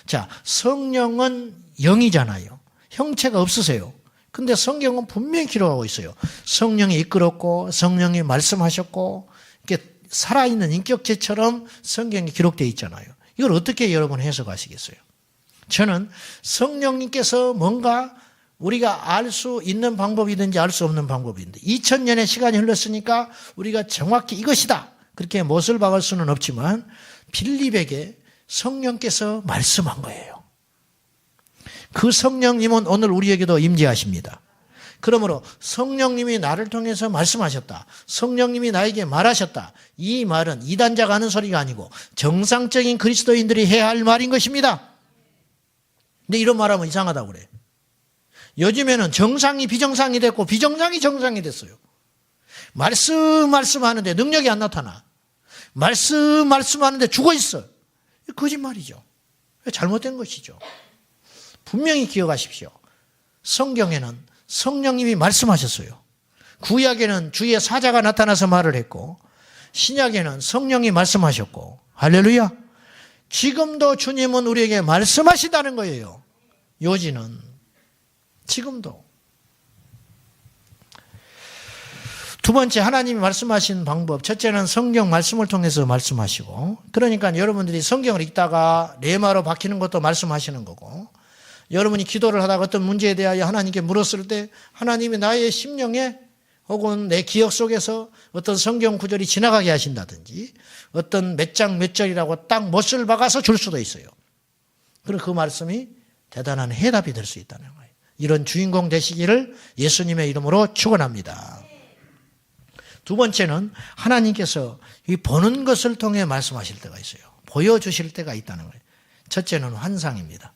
자, 성령은 영이잖아요. 형체가 없으세요. 근데 성경은 분명히 기록하고 있어요. 성령이 이끌었고 성령이 말씀하셨고 이렇게 살아있는 인격체처럼 성경이 기록되어 있잖아요. 이걸 어떻게 여러분 해석하시겠어요? 저는 성령님께서 뭔가 우리가 알 수 있는 방법이든지 알 수 없는 방법인데 2000년의 시간이 흘렀으니까 우리가 정확히 이것이다 그렇게 못을 박을 수는 없지만 빌립에게 성령께서 말씀한 거예요. 그 성령님은 오늘 우리에게도 임재하십니다. 그러므로 성령님이 나를 통해서 말씀하셨다. 성령님이 나에게 말하셨다. 이 말은 이단자가 하는 소리가 아니고 정상적인 그리스도인들이 해야 할 말인 것입니다. 근데 이런 말하면 이상하다고 그래. 요즘에는 정상이 비정상이 됐고 비정상이 정상이 됐어요. 말씀하는데 능력이 안 나타나. 말씀하는데 죽어 있어. 거짓말이죠. 잘못된 것이죠. 분명히 기억하십시오. 성경에는 성령님이 말씀하셨어요. 구약에는 주의 사자가 나타나서 말을 했고 신약에는 성령이 말씀하셨고 할렐루야. 지금도 주님은 우리에게 말씀하신다는 거예요. 요지는 지금도. 두 번째 하나님이 말씀하신 방법. 첫째는 성경 말씀을 통해서 말씀하시고 그러니까 여러분들이 성경을 읽다가 레마로 박히는 것도 말씀하시는 거고 여러분이 기도를 하다가 어떤 문제에 대하여 하나님께 물었을 때 하나님이 나의 심령에 혹은 내 기억 속에서 어떤 성경 구절이 지나가게 하신다든지 어떤 몇 장 몇 절이라고 딱 못을 박아서 줄 수도 있어요. 그리고 그 말씀이 대단한 해답이 될 수 있다는 거예요. 이런 주인공 되시기를 예수님의 이름으로 축원합니다. 두 번째는 하나님께서 이 보는 것을 통해 말씀하실 때가 있어요. 보여주실 때가 있다는 거예요. 첫째는 환상입니다.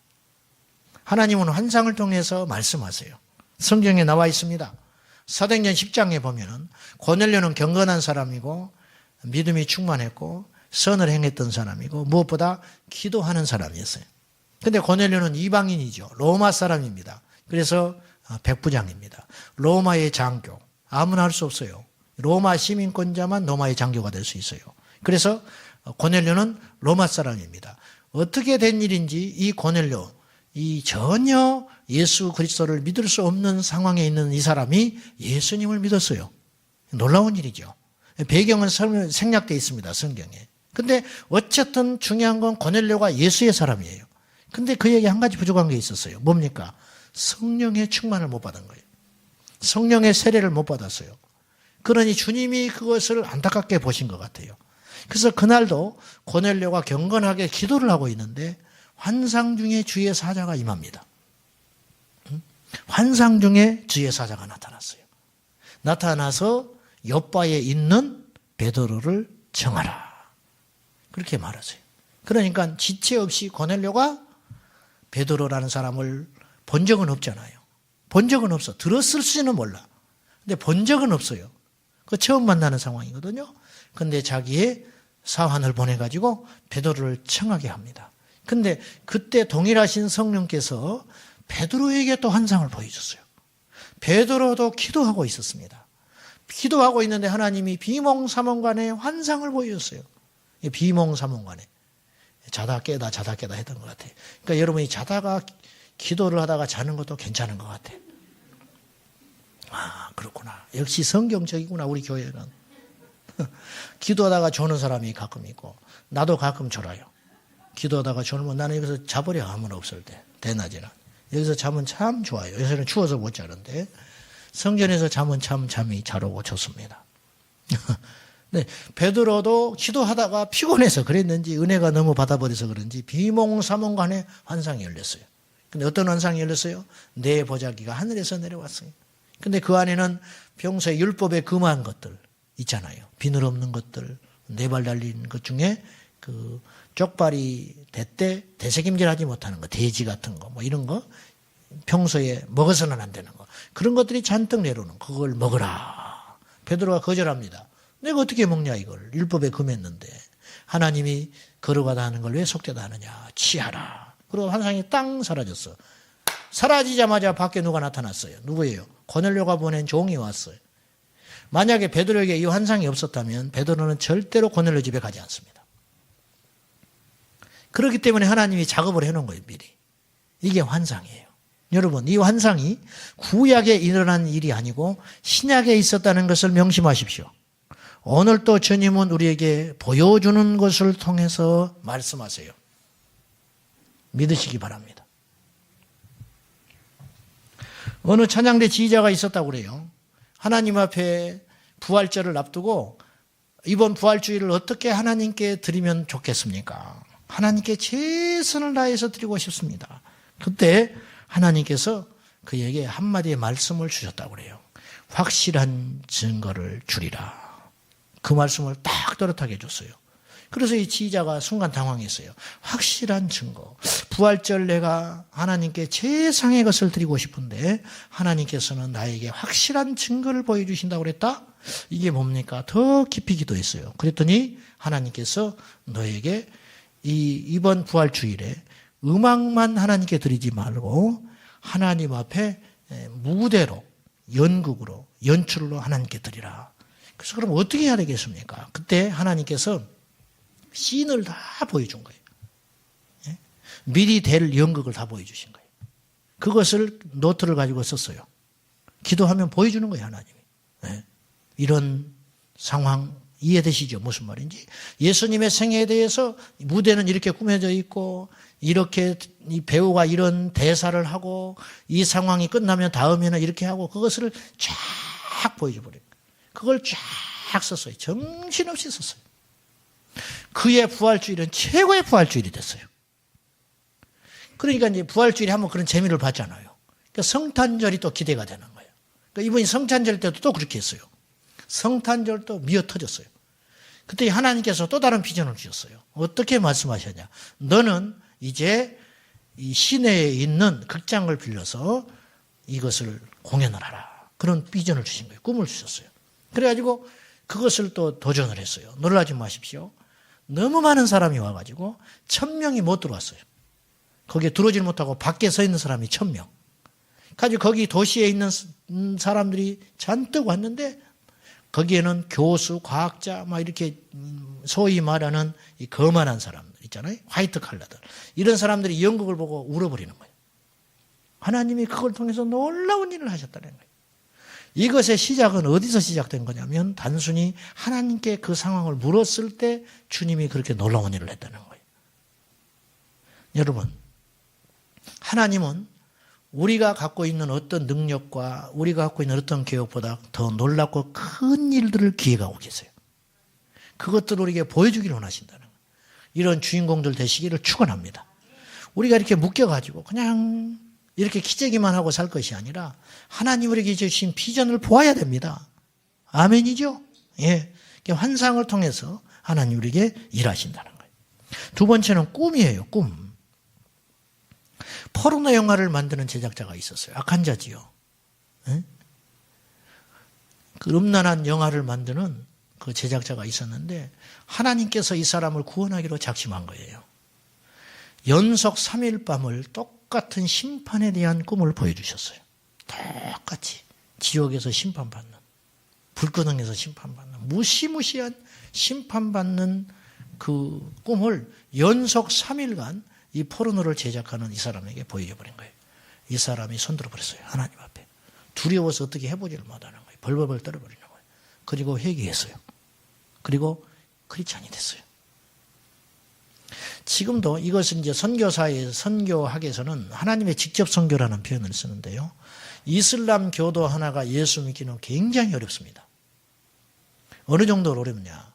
하나님은 환상을 통해서 말씀하세요. 성경에 나와 있습니다. 사도행전 10장에 보면은 고넬료는 경건한 사람이고 믿음이 충만했고 선을 행했던 사람이고 무엇보다 기도하는 사람이었어요. 근데 고넬료는 이방인이죠. 로마 사람입니다. 그래서 백부장입니다. 로마의 장교. 아무나 할 수 없어요. 로마 시민권자만 로마의 장교가 될 수 있어요. 그래서 고넬료는 로마 사람입니다. 어떻게 된 일인지 이 고넬료, 이 전혀 예수 그리스도를 믿을 수 없는 상황에 있는 이 사람이 예수님을 믿었어요. 놀라운 일이죠. 배경은 생략되어 있습니다. 성경에. 근데 어쨌든 중요한 건 고넬료가 예수의 사람이에요. 근데 그에게 한 가지 부족한 게 있었어요. 뭡니까? 성령의 충만을 못 받은 거예요. 성령의 세례를 못 받았어요. 그러니 주님이 그것을 안타깝게 보신 것 같아요. 그래서 그날도 고넬료가 경건하게 기도를 하고 있는데 환상 중에 주의 사자가 임합니다. 환상 중에 주의 사자가 나타났어요. 나타나서 욥바에 있는 베드로를 정하라. 그렇게 말하세요. 그러니까 지체 없이 고넬료가 베드로라는 사람을 본 적은 없잖아요. 본 적은 없어. 들었을지는 몰라. 근데 본 적은 없어요. 그 처음 만나는 상황이거든요. 근데 자기의 사환을 보내가지고 베드로를 청하게 합니다. 근데 그때 동일하신 성령께서 베드로에게 또 환상을 보여줬어요. 베드로도 기도하고 있었습니다. 기도하고 있는데 하나님이 비몽사몽간에 환상을 보여줬어요. 비몽사몽간에. 자다 깨다 자다 깨다 했던 것 같아요. 그러니까 여러분이 자다가 기도를 하다가 자는 것도 괜찮은 것 같아요. 아, 그렇구나. 역시 성경적이구나, 우리 교회는. 기도하다가 조는 사람이 가끔 있고, 나도 가끔 졸아요. 기도하다가 졸면 나는 여기서 자버려, 아무는 없을 때, 대낮에는. 여기서 자면 참 좋아요. 요새는 추워서 못 자는데, 성전에서 자면 참 잠이 잘 오고 좋습니다. 네, 베드로도 기도하다가 피곤해서 그랬는지, 은혜가 너무 받아버려서 그런지, 비몽사몽간에 환상이 열렸어요. 근데 어떤 환상이 열렸어요? 내 보자기가 하늘에서 내려왔어요. 근데 그 안에는 평소에 율법에 금한 것들 있잖아요. 비늘 없는 것들, 네 발 달린 것 중에 그 쪽발이 대때 되새김질하지 못하는 거, 돼지 같은 거, 뭐 이런 거, 평소에 먹어서는 안 되는 거, 그런 것들이 잔뜩 내려오는 거, 그걸 먹으라. 베드로가 거절합니다. 내가 어떻게 먹냐 이걸. 율법에 금했는데. 하나님이 거룩하다 하는 걸 왜 속되다 하느냐. 취하라. 그리고 환상이 땅 사라졌어. 사라지자마자 밖에 누가 나타났어요. 누구예요? 고넬료가 보낸 종이 왔어요. 만약에 베드로에게 이 환상이 없었다면 베드로는 절대로 고넬료 집에 가지 않습니다. 그렇기 때문에 하나님이 작업을 해놓은 거예요, 미리. 이게 환상이에요. 여러분, 이 환상이 구약에 일어난 일이 아니고 신약에 있었다는 것을 명심하십시오. 오늘 또 주님은 우리에게 보여주는 것을 통해서 말씀하세요. 믿으시기 바랍니다. 어느 찬양대 지휘자가 있었다고 그래요. 하나님 앞에 부활절을 앞두고 이번 부활주일을 어떻게 하나님께 드리면 좋겠습니까? 하나님께 최선을 다해서 드리고 싶습니다. 그때 하나님께서 그에게 한마디의 말씀을 주셨다고 그래요. 확실한 증거를 주리라. 그 말씀을 딱 또렷하게 해줬어요. 그래서 이 지휘자가 순간 당황했어요. 확실한 증거. 부활절 내가 하나님께 최상의 것을 드리고 싶은데 하나님께서는 나에게 확실한 증거를 보여주신다고 그랬다? 이게 뭡니까? 더 깊이 기도했어요. 그랬더니 하나님께서 너에게 이번 부활주일에 음악만 하나님께 드리지 말고 하나님 앞에 무대로, 연극으로, 연출로 하나님께 드리라. 그래서 그럼 어떻게 해야 되겠습니까? 그때 하나님께서 씬을 다 보여준 거예요. 예? 미리 될 연극을 다 보여주신 거예요. 그것을 노트를 가지고 썼어요. 기도하면 보여주는 거예요, 하나님이. 예? 이런 상황 이해되시죠? 무슨 말인지. 예수님의 생애에 대해서 무대는 이렇게 꾸며져 있고 이렇게 이 배우가 이런 대사를 하고 이 상황이 끝나면 다음에는 이렇게 하고 그것을 쫙 보여줘 버려요. 그걸 쫙 썼어요. 정신없이 썼어요. 그의 부활주일은 최고의 부활주일이 됐어요. 그러니까 이제 부활주일에 한번 그런 재미를 봤잖아요. 그러니까 성탄절이 또 기대가 되는 거예요. 그러니까 이분이 성탄절 때도 또 그렇게 했어요. 성탄절도 미어 터졌어요. 그때 하나님께서 또 다른 비전을 주셨어요. 어떻게 말씀하셨냐. 너는 이제 이 시내에 있는 극장을 빌려서 이것을 공연을 하라. 그런 비전을 주신 거예요. 꿈을 주셨어요. 그래가지고 그것을 또 도전을 했어요. 놀라지 마십시오. 너무 많은 사람이 와가지고 1000명이 못 들어왔어요. 거기에 들어오지 못하고 밖에 서 있는 사람이 1000명. 가지고 거기 도시에 있는 사람들이 잔뜩 왔는데 거기에는 교수, 과학자, 막 이렇게 소위 말하는 이 거만한 사람들 있잖아요. 화이트 칼라들. 이런 사람들이 연극을 보고 울어버리는 거예요. 하나님이 그걸 통해서 놀라운 일을 하셨다는 거예요. 이것의 시작은 어디서 시작된 거냐면 단순히 하나님께 그 상황을 물었을 때 주님이 그렇게 놀라운 일을 했다는 거예요. 여러분, 하나님은 우리가 갖고 있는 어떤 능력과 우리가 갖고 있는 어떤 계획보다 더 놀랍고 큰 일들을 기획하고 계세요. 그것들을 우리에게 보여주기를 원하신다는 거예요. 이런 주인공들 되시기를 축원합니다. 우리가 이렇게 묶여가지고 그냥 이렇게 기재기만 하고 살 것이 아니라 하나님 우리에게 주신 비전을 보아야 됩니다. 아멘이죠? 예. 환상을 통해서 하나님 우리에게 일하신다는 거예요. 두 번째는 꿈이에요, 꿈. 포르노 영화를 만드는 제작자가 있었어요. 악한 자지요. 예? 그 음란한 영화를 만드는 그 제작자가 있었는데 하나님께서 이 사람을 구원하기로 작심한 거예요. 연속 3일 밤을 똑같은 심판에 대한 꿈을 보여주셨어요. 똑같이 지옥에서 심판받는, 불구덩이에서 심판받는, 무시무시한 심판받는 그 꿈을 연속 3일간 이 포르노를 제작하는 이 사람에게 보여줘버린 거예요. 이 사람이 손들어 버렸어요. 하나님 앞에. 두려워서 어떻게 해보지를 못하는 거예요. 벌벌벌 떨어버리는 거예요. 그리고 회개했어요. 그리고 크리스찬이 됐어요. 지금도 이것은 이제 선교학에서는 하나님의 직접 선교라는 표현을 쓰는데요. 이슬람 교도 하나가 예수 믿기는 굉장히 어렵습니다. 어느 정도로 어렵냐.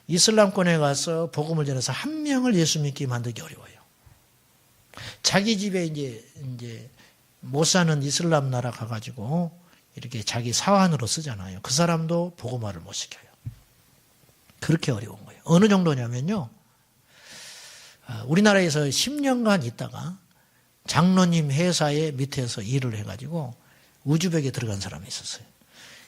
이슬람권에 가서 복음을 전해서 한 명을 예수 믿게 만들기 어려워요. 자기 집에 이제 못 사는 이슬람 나라 가가지고 이렇게 자기 사환으로 쓰잖아요. 그 사람도 복음화를 못 시켜요. 그렇게 어려운 거예요. 어느 정도냐면요. 우리나라에서 10년간 있다가 장로님 회사의 밑에서 일을 해가지고 우즈벡에 들어간 사람이 있었어요.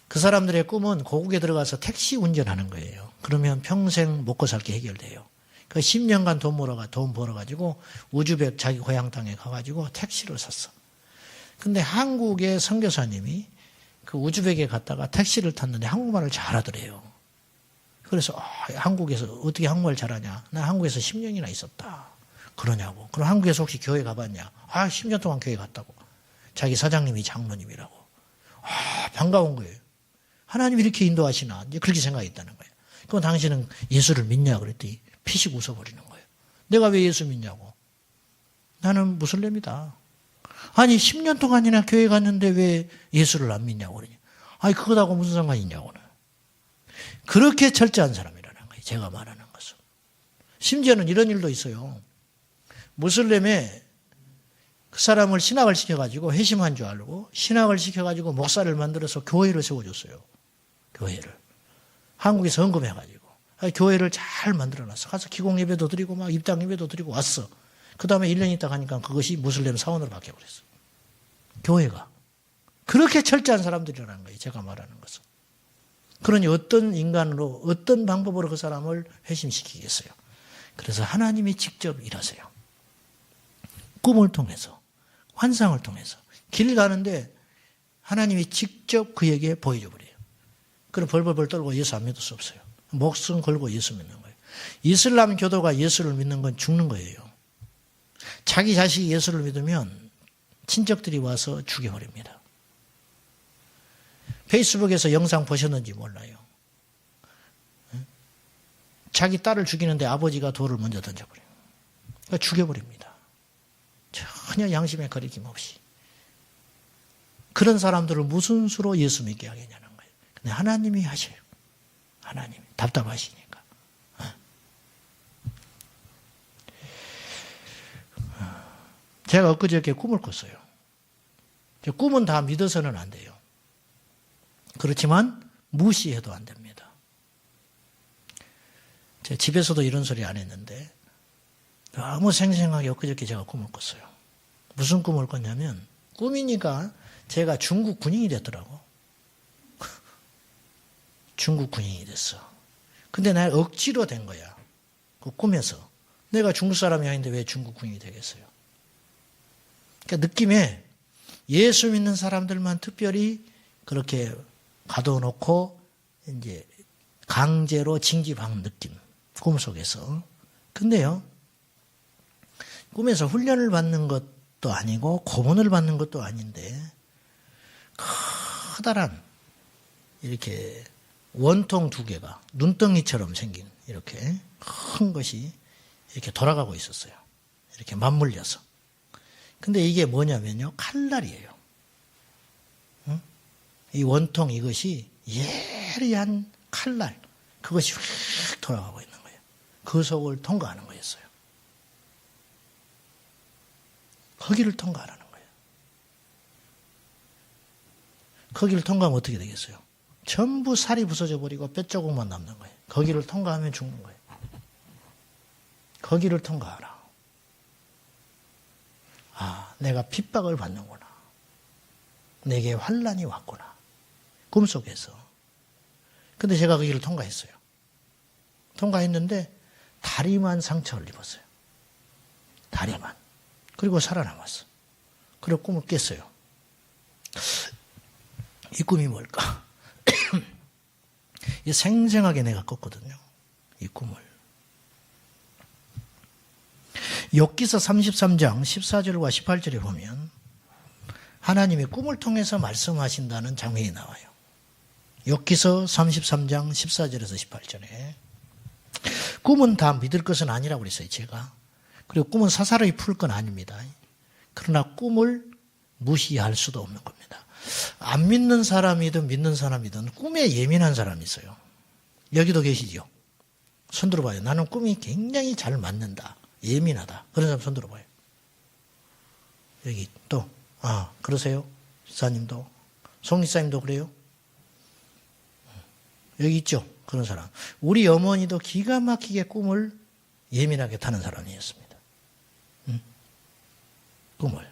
그 사람들의 꿈은 고국에 들어가서 택시 운전하는 거예요. 그러면 평생 먹고 살게 해결돼요. 그 10년간 돈 벌어가지고 우즈벡 자기 고향 땅에 가가지고 택시를 샀어. 근데 한국의 선교사님이 그 우즈벡에 갔다가 택시를 탔는데 한국말을 잘하더래요. 그래서 한국에서 어떻게 한국말 잘하냐. 나 한국에서 10년이나 있었다. 그러냐고. 그럼 한국에서 혹시 교회 가봤냐. 10년 동안 교회 갔다고. 자기 사장님이 장로님이라고. 반가운 거예요. 하나님 이렇게 인도하시나. 이제 그렇게 생각했다는 거예요. 그럼 당신은 예수를 믿냐 그랬더니 피식 웃어버리는 거예요. 내가 왜 예수 믿냐고. 나는 무슬림이다. 아니 10년 동안이나 교회 갔는데 왜 예수를 안 믿냐고 그러냐. 그거하고 무슨 상관이 있냐고는. 그렇게 철저한 사람이라는 거예요. 제가 말하는 것은. 심지어는 이런 일도 있어요. 무슬림에 그 사람을 신학을 시켜가지고 회심한 줄 알고 신학을 시켜가지고 목사를 만들어서 교회를 세워줬어요. 교회를. 한국에서 헌금해가지고. 교회를 잘 만들어놨어. 가서 기공 예배도 드리고 막 입당 예배도 드리고 왔어. 그 다음에 1년 있다 가니까 그것이 무슬림 사원으로 바뀌어버렸어. 교회가. 그렇게 철저한 사람들이라는 거예요. 제가 말하는 것은. 그러니 어떤 인간으로 어떤 방법으로 그 사람을 회심시키겠어요. 그래서 하나님이 직접 일하세요. 꿈을 통해서 환상을 통해서 길 가는데 하나님이 직접 그에게 보여줘 버려요. 그럼 벌벌벌 떨고 예수 안 믿을 수 없어요. 목숨 걸고 예수 믿는 거예요. 이슬람 교도가 예수를 믿는 건 죽는 거예요. 자기 자식이 예수를 믿으면 친척들이 와서 죽여버립니다. 페이스북에서 영상 보셨는지 몰라요. 자기 딸을 죽이는데 아버지가 돌을 먼저 던져버려요. 그러니까 죽여버립니다. 전혀 양심의 거리낌 없이. 그런 사람들을 무슨 수로 예수 믿게 하겠냐는 거예요. 근데 하나님이 하셔요. 하나님이. 답답하시니까. 제가 엊그저께 꿈을 꿨어요. 꿈은 다 믿어서는 안 돼요. 그렇지만 무시해도 안 됩니다. 제 집에서도 이런 소리 안 했는데 너무 생생하게 엊그저께 제가 꿈을 꿨어요. 무슨 꿈을 꿨냐면 꿈이니까 제가 중국 군인이 됐더라고. 중국 군인이 됐어. 근데 나 억지로 된 거야. 그 꿈에서. 내가 중국 사람이 아닌데 왜 중국 군인이 되겠어요? 그러니까 느낌에 예수 믿는 사람들만 특별히 그렇게 가둬놓고 이제 강제로 징집하는 느낌. 꿈속에서. 근데요. 꿈에서 훈련을 받는 것도 아니고 고문을 받는 것도 아닌데 커다란 이렇게 원통 두 개가 눈덩이처럼 생긴 이렇게 큰 것이 이렇게 돌아가고 있었어요. 이렇게 맞물려서. 근데 이게 뭐냐면요. 칼날이에요. 응? 이 원통 이것이 예리한 칼날. 그것이 휙 돌아가고 있는 거예요. 그 속을 통과하는 거였어요. 거기를 통과하라는 거예요. 거기를 통과하면 어떻게 되겠어요? 전부 살이 부서져 버리고 뼈조각만 남는 거예요. 거기를 통과하면 죽는 거예요. 거기를 통과하라. 아, 내가 핍박을 받는구나. 내게 환난이 왔구나. 꿈속에서. 근데 제가 그 길을 통과했어요. 통과했는데 다리만 상처를 입었어요. 다리만. 그리고 살아남았어. 그리고 꿈을 깼어요. 이 꿈이 뭘까? 이 생생하게 내가 꿨거든요. 이 꿈을. 욥기서 33장 14절과 18절에 보면 하나님이 꿈을 통해서 말씀하신다는 장면이 나와요. 욥기서 33장 14절에서 18절에 꿈은 다 믿을 것은 아니라고 그랬어요, 제가. 그리고 꿈은 사사로이 풀 건 아닙니다. 그러나 꿈을 무시할 수도 없는 겁니다. 안 믿는 사람이든 믿는 사람이든 꿈에 예민한 사람이 있어요. 여기도 계시죠? 손 들어봐요. 나는 꿈이 굉장히 잘 맞는다. 예민하다. 그런 사람 손 들어봐요. 여기 또, 그러세요? 지사님도. 송 지사님도 그래요? 여기 있죠? 그런 사람. 우리 어머니도 기가 막히게 꿈을 예민하게 타는 사람이었습니다. 꿈을.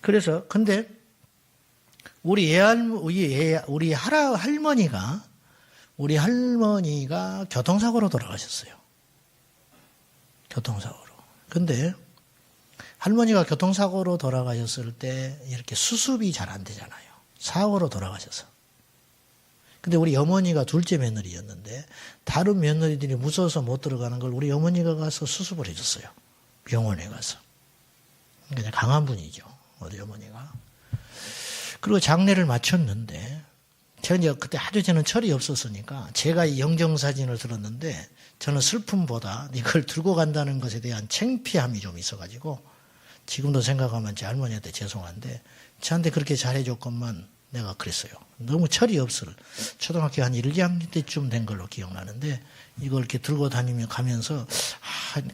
그래서, 근데, 우리 할머니가 교통사고로 돌아가셨어요. 교통사고로. 근데 할머니가 교통사고로 돌아가셨을 때 이렇게 수습이 잘 안 되잖아요. 사고로 돌아가셔서. 근데 우리 어머니가 둘째 며느리였는데 다른 며느리들이 무서워서 못 들어가는 걸 우리 어머니가 가서 수습을 해줬어요. 병원에 가서. 그냥 강한 분이죠. 우리 어머니가. 그리고 장례를 마쳤는데 제가 이제 그때 아주 저는 철이 없었으니까 제가 이 영정사진을 들었는데 저는 슬픔보다 이걸 들고 간다는 것에 대한 창피함이 좀 있어가지고 지금도 생각하면 제 할머니한테 죄송한데 저한테 그렇게 잘해줬건만 내가 그랬어요. 너무 철이 없을 초등학교 한 1, 2학년 때쯤 된 걸로 기억나는데 이걸 이렇게 들고 다니며 가면서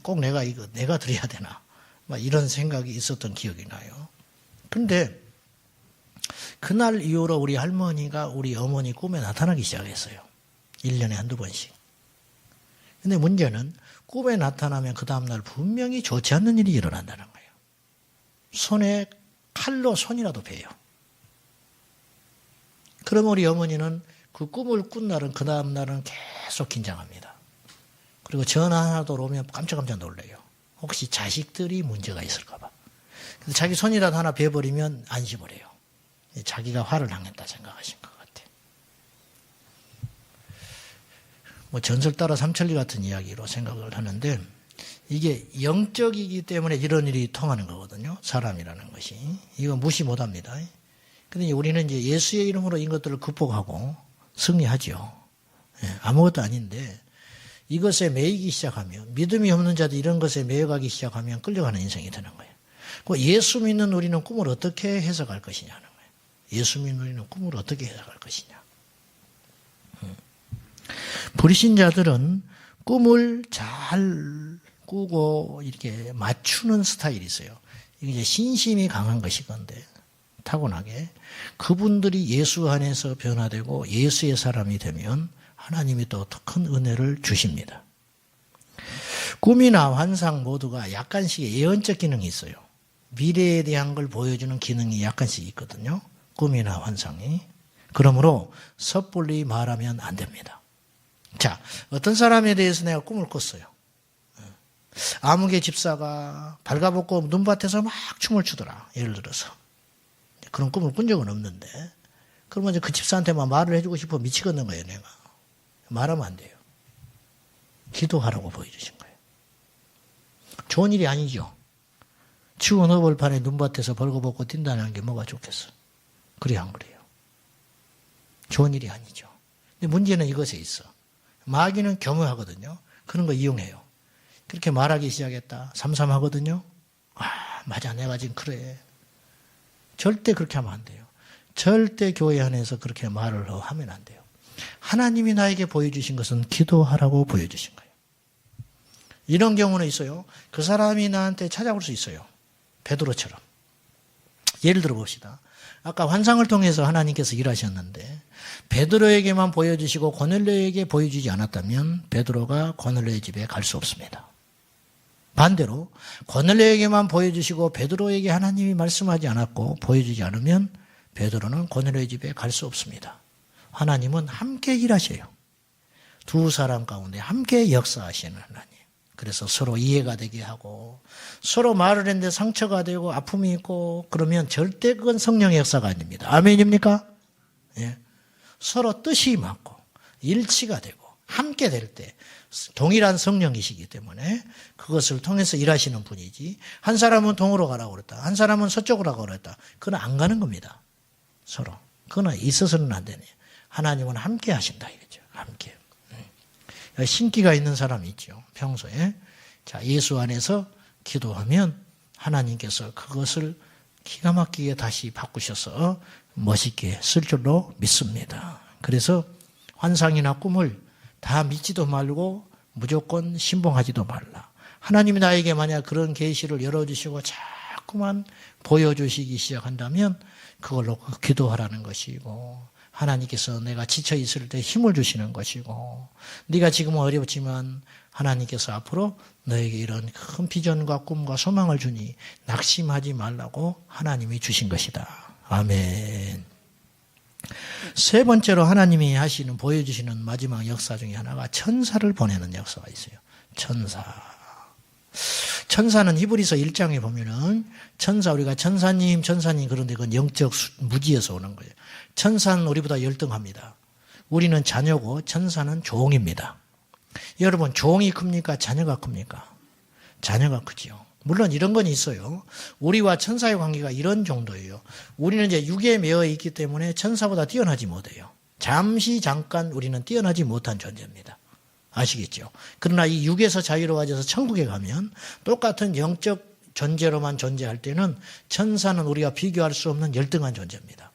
꼭 내가 드려야 되나 막 이런 생각이 있었던 기억이 나요. 근데 그날 이후로 우리 할머니가 우리 어머니 꿈에 나타나기 시작했어요. 1년에 한두 번씩. 근데 문제는 꿈에 나타나면 그 다음날 분명히 좋지 않는 일이 일어난다는 거예요. 손에 칼로 손이라도 베요. 그러면 우리 어머니는 그 꿈을 꾼 날은 그 다음날은 계속 긴장합니다. 그리고 전화 하나도 오면 깜짝깜짝 놀래요. 혹시 자식들이 문제가 있을까 봐. 그래서 자기 손이라도 하나 베어버리면 안심을 해요. 자기가 화를 당했다 생각하신 것 같아요. 뭐 전설 따라 삼천리 같은 이야기로 생각을 하는데 이게 영적이기 때문에 이런 일이 통하는 거거든요. 사람이라는 것이. 이거 무시 못합니다. 그런데 우리는 이제 예수의 이름으로 이것들을 극복하고 승리하죠. 아무것도 아닌데 이것에 매이기 시작하면 믿음이 없는 자들 이런 것에 매여가기 시작하면 끌려가는 인생이 되는 거예요. 예수 믿는 우리는 꿈을 어떻게 해석할 것이냐는 거예요. 예수 믿는 우리는 꿈을 어떻게 해석할 것이냐. 불신자들은 꿈을 잘 꾸고 이렇게 맞추는 스타일이 있어요. 이게 이제 신심이 강한 것이건데 타고나게 그분들이 예수 안에서 변화되고 예수의 사람이 되면 하나님이 또 큰 은혜를 주십니다. 꿈이나 환상 모두가 약간씩 예언적 기능이 있어요. 미래에 대한 걸 보여주는 기능이 약간씩 있거든요. 꿈이나 환상이. 그러므로 섣불리 말하면 안 됩니다. 자, 어떤 사람에 대해서 내가 꿈을 꿨어요. 아무개 집사가 발가벗고 눈밭에서 막 춤을 추더라. 예를 들어서. 그런 꿈을 꾼 적은 없는데 그러면 이제 그 집사한테만 말을 해주고 싶어 미치겠는 거예요. 내가. 말하면 안 돼요. 기도하라고 보여주신 거예요. 좋은 일이 아니죠. 추운 허벌판에 눈밭에서 벌거벗고 뛴다는 게 뭐가 좋겠어. 그래야 안 그래요. 좋은 일이 아니죠. 근데 문제는 이것에 있어. 마귀는 교묘하거든요. 그런 거 이용해요. 그렇게 말하기 시작했다. 삼삼하거든요. 맞아. 내가 지금 그래. 절대 그렇게 하면 안 돼요. 절대 교회 안에서 그렇게 말을 하면 안 돼요. 하나님이 나에게 보여주신 것은 기도하라고 보여주신 거예요. 이런 경우는 있어요. 그 사람이 나한테 찾아올 수 있어요. 베드로처럼. 예를 들어 봅시다. 아까 환상을 통해서 하나님께서 일하셨는데 베드로에게만 보여주시고 고넬료에게 보여주지 않았다면 베드로가 고넬료의 집에 갈 수 없습니다. 반대로 고넬료에게만 보여주시고 베드로에게 하나님이 말씀하지 않았고 보여주지 않으면 베드로는 고넬료의 집에 갈 수 없습니다. 하나님은 함께 일하셔요. 두 사람 가운데 함께 역사하시는 하나님. 그래서 서로 이해가 되게 하고 서로 말을 했는데 상처가 되고 아픔이 있고 그러면 절대 그건 성령의 역사가 아닙니다. 아멘입니까? 예. 서로 뜻이 맞고 일치가 되고 함께 될 때 동일한 성령이시기 때문에 그것을 통해서 일하시는 분이지 한 사람은 동으로 가라고 그랬다. 한 사람은 서쪽으로 가라고 그랬다. 그건 안 가는 겁니다. 서로. 그건 있어서는 안 되네. 하나님은 함께 하신다 이거죠. 함께. 신기가 있는 사람이 있죠. 평소에. 자, 예수 안에서 기도하면 하나님께서 그것을 기가 막히게 다시 바꾸셔서 멋있게 쓸 줄로 믿습니다. 그래서 환상이나 꿈을 다 믿지도 말고 무조건 신봉하지도 말라. 하나님이 나에게 만약 그런 계시를 열어주시고 자꾸만 보여주시기 시작한다면 그걸로 기도하라는 것이고 하나님께서 내가 지쳐 있을 때 힘을 주시는 것이고 네가 지금은 어렵지만 하나님께서 앞으로 너에게 이런 큰 비전과 꿈과 소망을 주니 낙심하지 말라고 하나님이 주신 것이다. 아멘. 세 번째로 하나님이 하시는 보여주시는 마지막 역사 중에 하나가 천사를 보내는 역사가 있어요. 천사. 천사는 히브리서 1장에 보면은 천사 우리가 천사님 그런데 그건 영적 무지에서 오는 거예요. 천사는 우리보다 열등합니다. 우리는 자녀고 천사는 종입니다. 여러분 종이 큽니까? 자녀가 큽니까? 자녀가 크죠. 물론 이런 건 있어요. 우리와 천사의 관계가 이런 정도예요. 우리는 이제 육에 매여 있기 때문에 천사보다 뛰어나지 못해요. 잠깐 우리는 뛰어나지 못한 존재입니다. 아시겠죠? 그러나 이 육에서 자유로워져서 천국에 가면 똑같은 영적 존재로만 존재할 때는 천사는 우리가 비교할 수 없는 열등한 존재입니다.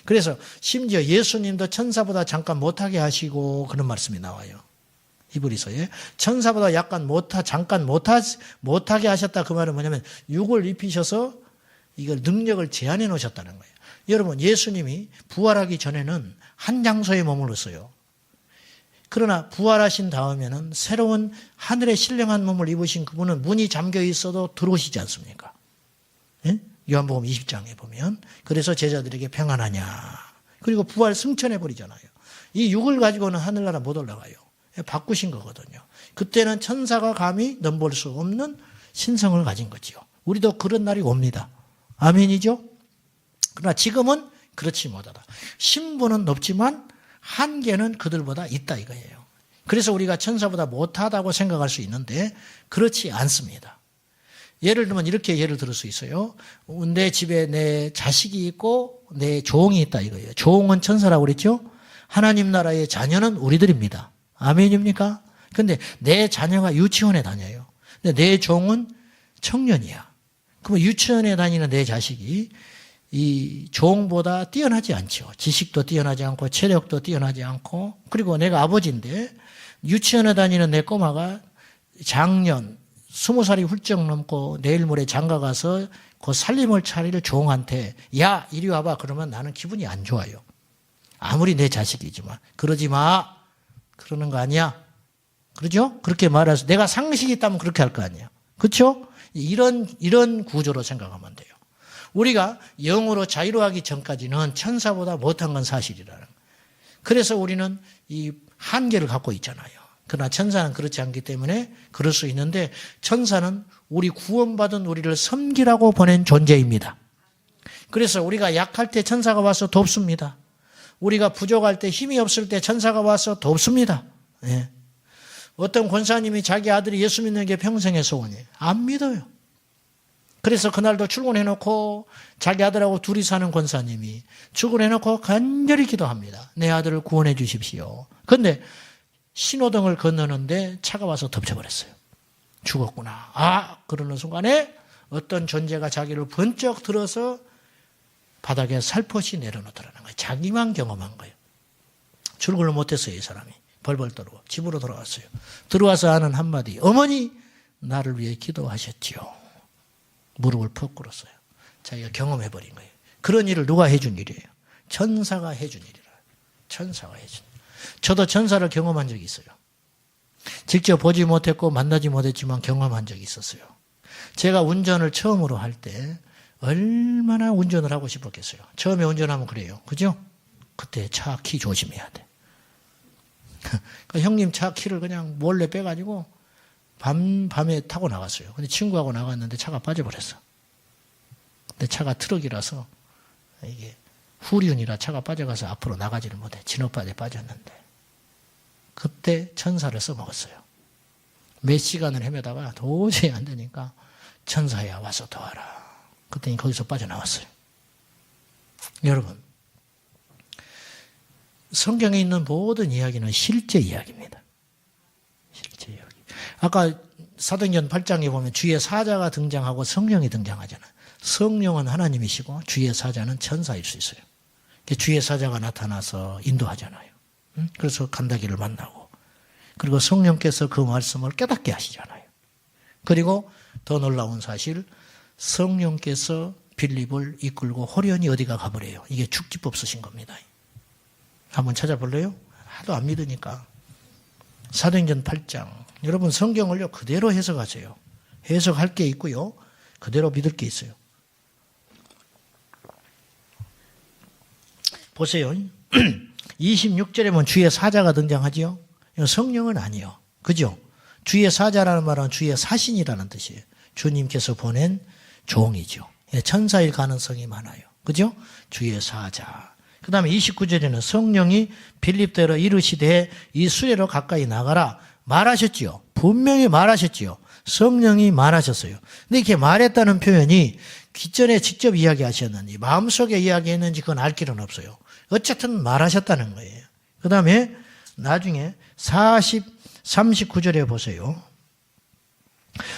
그래서 심지어 예수님도 천사보다 잠깐 못하게 하시고 그런 말씀이 나와요. 히브리서에 천사보다 잠깐 못하게 하셨다. 그 말은 뭐냐면 육을 입히셔서 이걸 능력을 제한해 놓으셨다는 거예요. 여러분 예수님이 부활하기 전에는 한 장소에 머물렀어요. 그러나 부활하신 다음에는 새로운 하늘의 신령한 몸을 입으신 그분은 문이 잠겨 있어도 들어오시지 않습니까? 예? 요한복음 20장에 보면 그래서 제자들에게 평안하냐. 그리고 부활 승천해 버리잖아요. 이 육을 가지고는 하늘나라 못 올라가요. 바꾸신 거거든요. 그때는 천사가 감히 넘볼 수 없는 신성을 가진 거지요. 우리도 그런 날이 옵니다. 아멘이죠? 그러나 지금은 그렇지 못하다. 신분은 높지만 한계는 그들보다 있다 이거예요. 그래서 우리가 천사보다 못하다고 생각할 수 있는데 그렇지 않습니다. 예를 들면 이렇게 예를 들을 수 있어요. 내 집에 내 자식이 있고 내 종이 있다 이거예요. 종은 천사라고 그랬죠? 하나님 나라의 자녀는 우리들입니다. 아멘입니까? 근데 내 자녀가 유치원에 다녀요. 근데 내 종은 청년이야. 그러면 유치원에 다니는 내 자식이 이 종보다 뛰어나지 않죠. 지식도 뛰어나지 않고 체력도 뛰어나지 않고 그리고 내가 아버지인데 유치원에 다니는 내 꼬마가 작년 20살이 훌쩍 넘고 내일 모레 장가 가서 그 살림을 차릴 종한테 야 이리 와봐 그러면 나는 기분이 안 좋아요. 아무리 내 자식이지만 그러지 마 그러는 거 아니야. 그러죠? 그렇게 말해서 내가 상식이 있다면 그렇게 할 거 아니야. 그렇죠? 이런 구조로 생각하면 돼요. 우리가 영으로 자유로워하기 전까지는 천사보다 못한 건 사실이라는 거예요. 그래서 우리는 이 한계를 갖고 있잖아요. 그러나 천사는 그렇지 않기 때문에 그럴 수 있는데 천사는 우리 구원받은 우리를 섬기라고 보낸 존재입니다. 그래서 우리가 약할 때 천사가 와서 돕습니다. 우리가 부족할 때 힘이 없을 때 천사가 와서 돕습니다. 예. 어떤 권사님이 자기 아들이 예수 믿는 게 평생의 소원이에요. 안 믿어요. 그래서 그날도 출근해놓고 자기 아들하고 둘이 사는 권사님이 출근해놓고 간절히 기도합니다. 내 아들을 구원해 주십시오. 그런데 신호등을 건너는데 차가 와서 덮쳐버렸어요. 죽었구나. 그러는 순간에 어떤 존재가 자기를 번쩍 들어서 바닥에 살포시 내려놓더라는 거예요. 자기만 경험한 거예요. 출근을 못했어요. 이 사람이. 벌벌 떨고 집으로 돌아왔어요. 들어와서 하는 한마디. 어머니 나를 위해 기도하셨지요. 무릎을 푹 꿇었어요. 자기가 경험해버린 거예요. 그런 일을 누가 해준 일이에요? 천사가 해준 일이라. 천사가 해준. 저도 천사를 경험한 적이 있어요. 직접 보지 못했고 만나지 못했지만 경험한 적이 있었어요. 제가 운전을 처음으로 할 때 얼마나 운전을 하고 싶었겠어요. 처음에 운전하면 그래요. 그죠? 그때 차 키 조심해야 돼. 형님 차 키를 그냥 몰래 빼가지고 밤에 타고 나갔어요. 근데 친구하고 나갔는데 차가 빠져버렸어. 근데 차가 트럭이라서 이게 후륜이라 차가 빠져가서 앞으로 나가지를 못해. 진흙바닥에 빠졌는데 그때 천사를 써먹었어요. 몇 시간을 헤매다가 도저히 안 되니까 천사야 와서 도와라. 그랬더니 거기서 빠져나왔어요. 여러분, 성경에 있는 모든 이야기는 실제 이야기입니다. 실제 이야기. 아까 사도행전 8장에 보면 주의 사자가 등장하고 성령이 등장하잖아요. 성령은 하나님이시고 주의 사자는 천사일 수 있어요. 주의 사자가 나타나서 인도하잖아요. 그래서 간다기를 만나고, 그리고 성령께서 그 말씀을 깨닫게 하시잖아요. 그리고 더 놀라운 사실, 성령께서 빌립을 이끌고 호련히 어디가 가버려요. 이게 축지법 쓰신 겁니다. 한번 찾아볼래요? 하도 안 믿으니까. 사도행전 8장. 여러분 성경을요 그대로 해석하세요. 해석할 게 있고요, 그대로 믿을 게 있어요. 보세요. 26절에 보면 주의 사자가 등장하지요. 성령은 아니요. 그죠? 주의 사자라는 말은 주의 사신이라는 뜻이에요. 주님께서 보낸 종이죠. 천사일 가능성이 많아요. 그죠? 주의 사자. 그 다음에 29절에는 성령이 빌립대로 이르시되 이 수레로 가까이 나가라 말하셨지요. 분명히 말하셨지요. 성령이 말하셨어요. 근데 이렇게 말했다는 표현이 기전에 직접 이야기하셨는지 마음속에 이야기했는지 그건 알 길은 없어요. 어쨌든 말하셨다는 거예요. 그 다음에 나중에 39절에 보세요.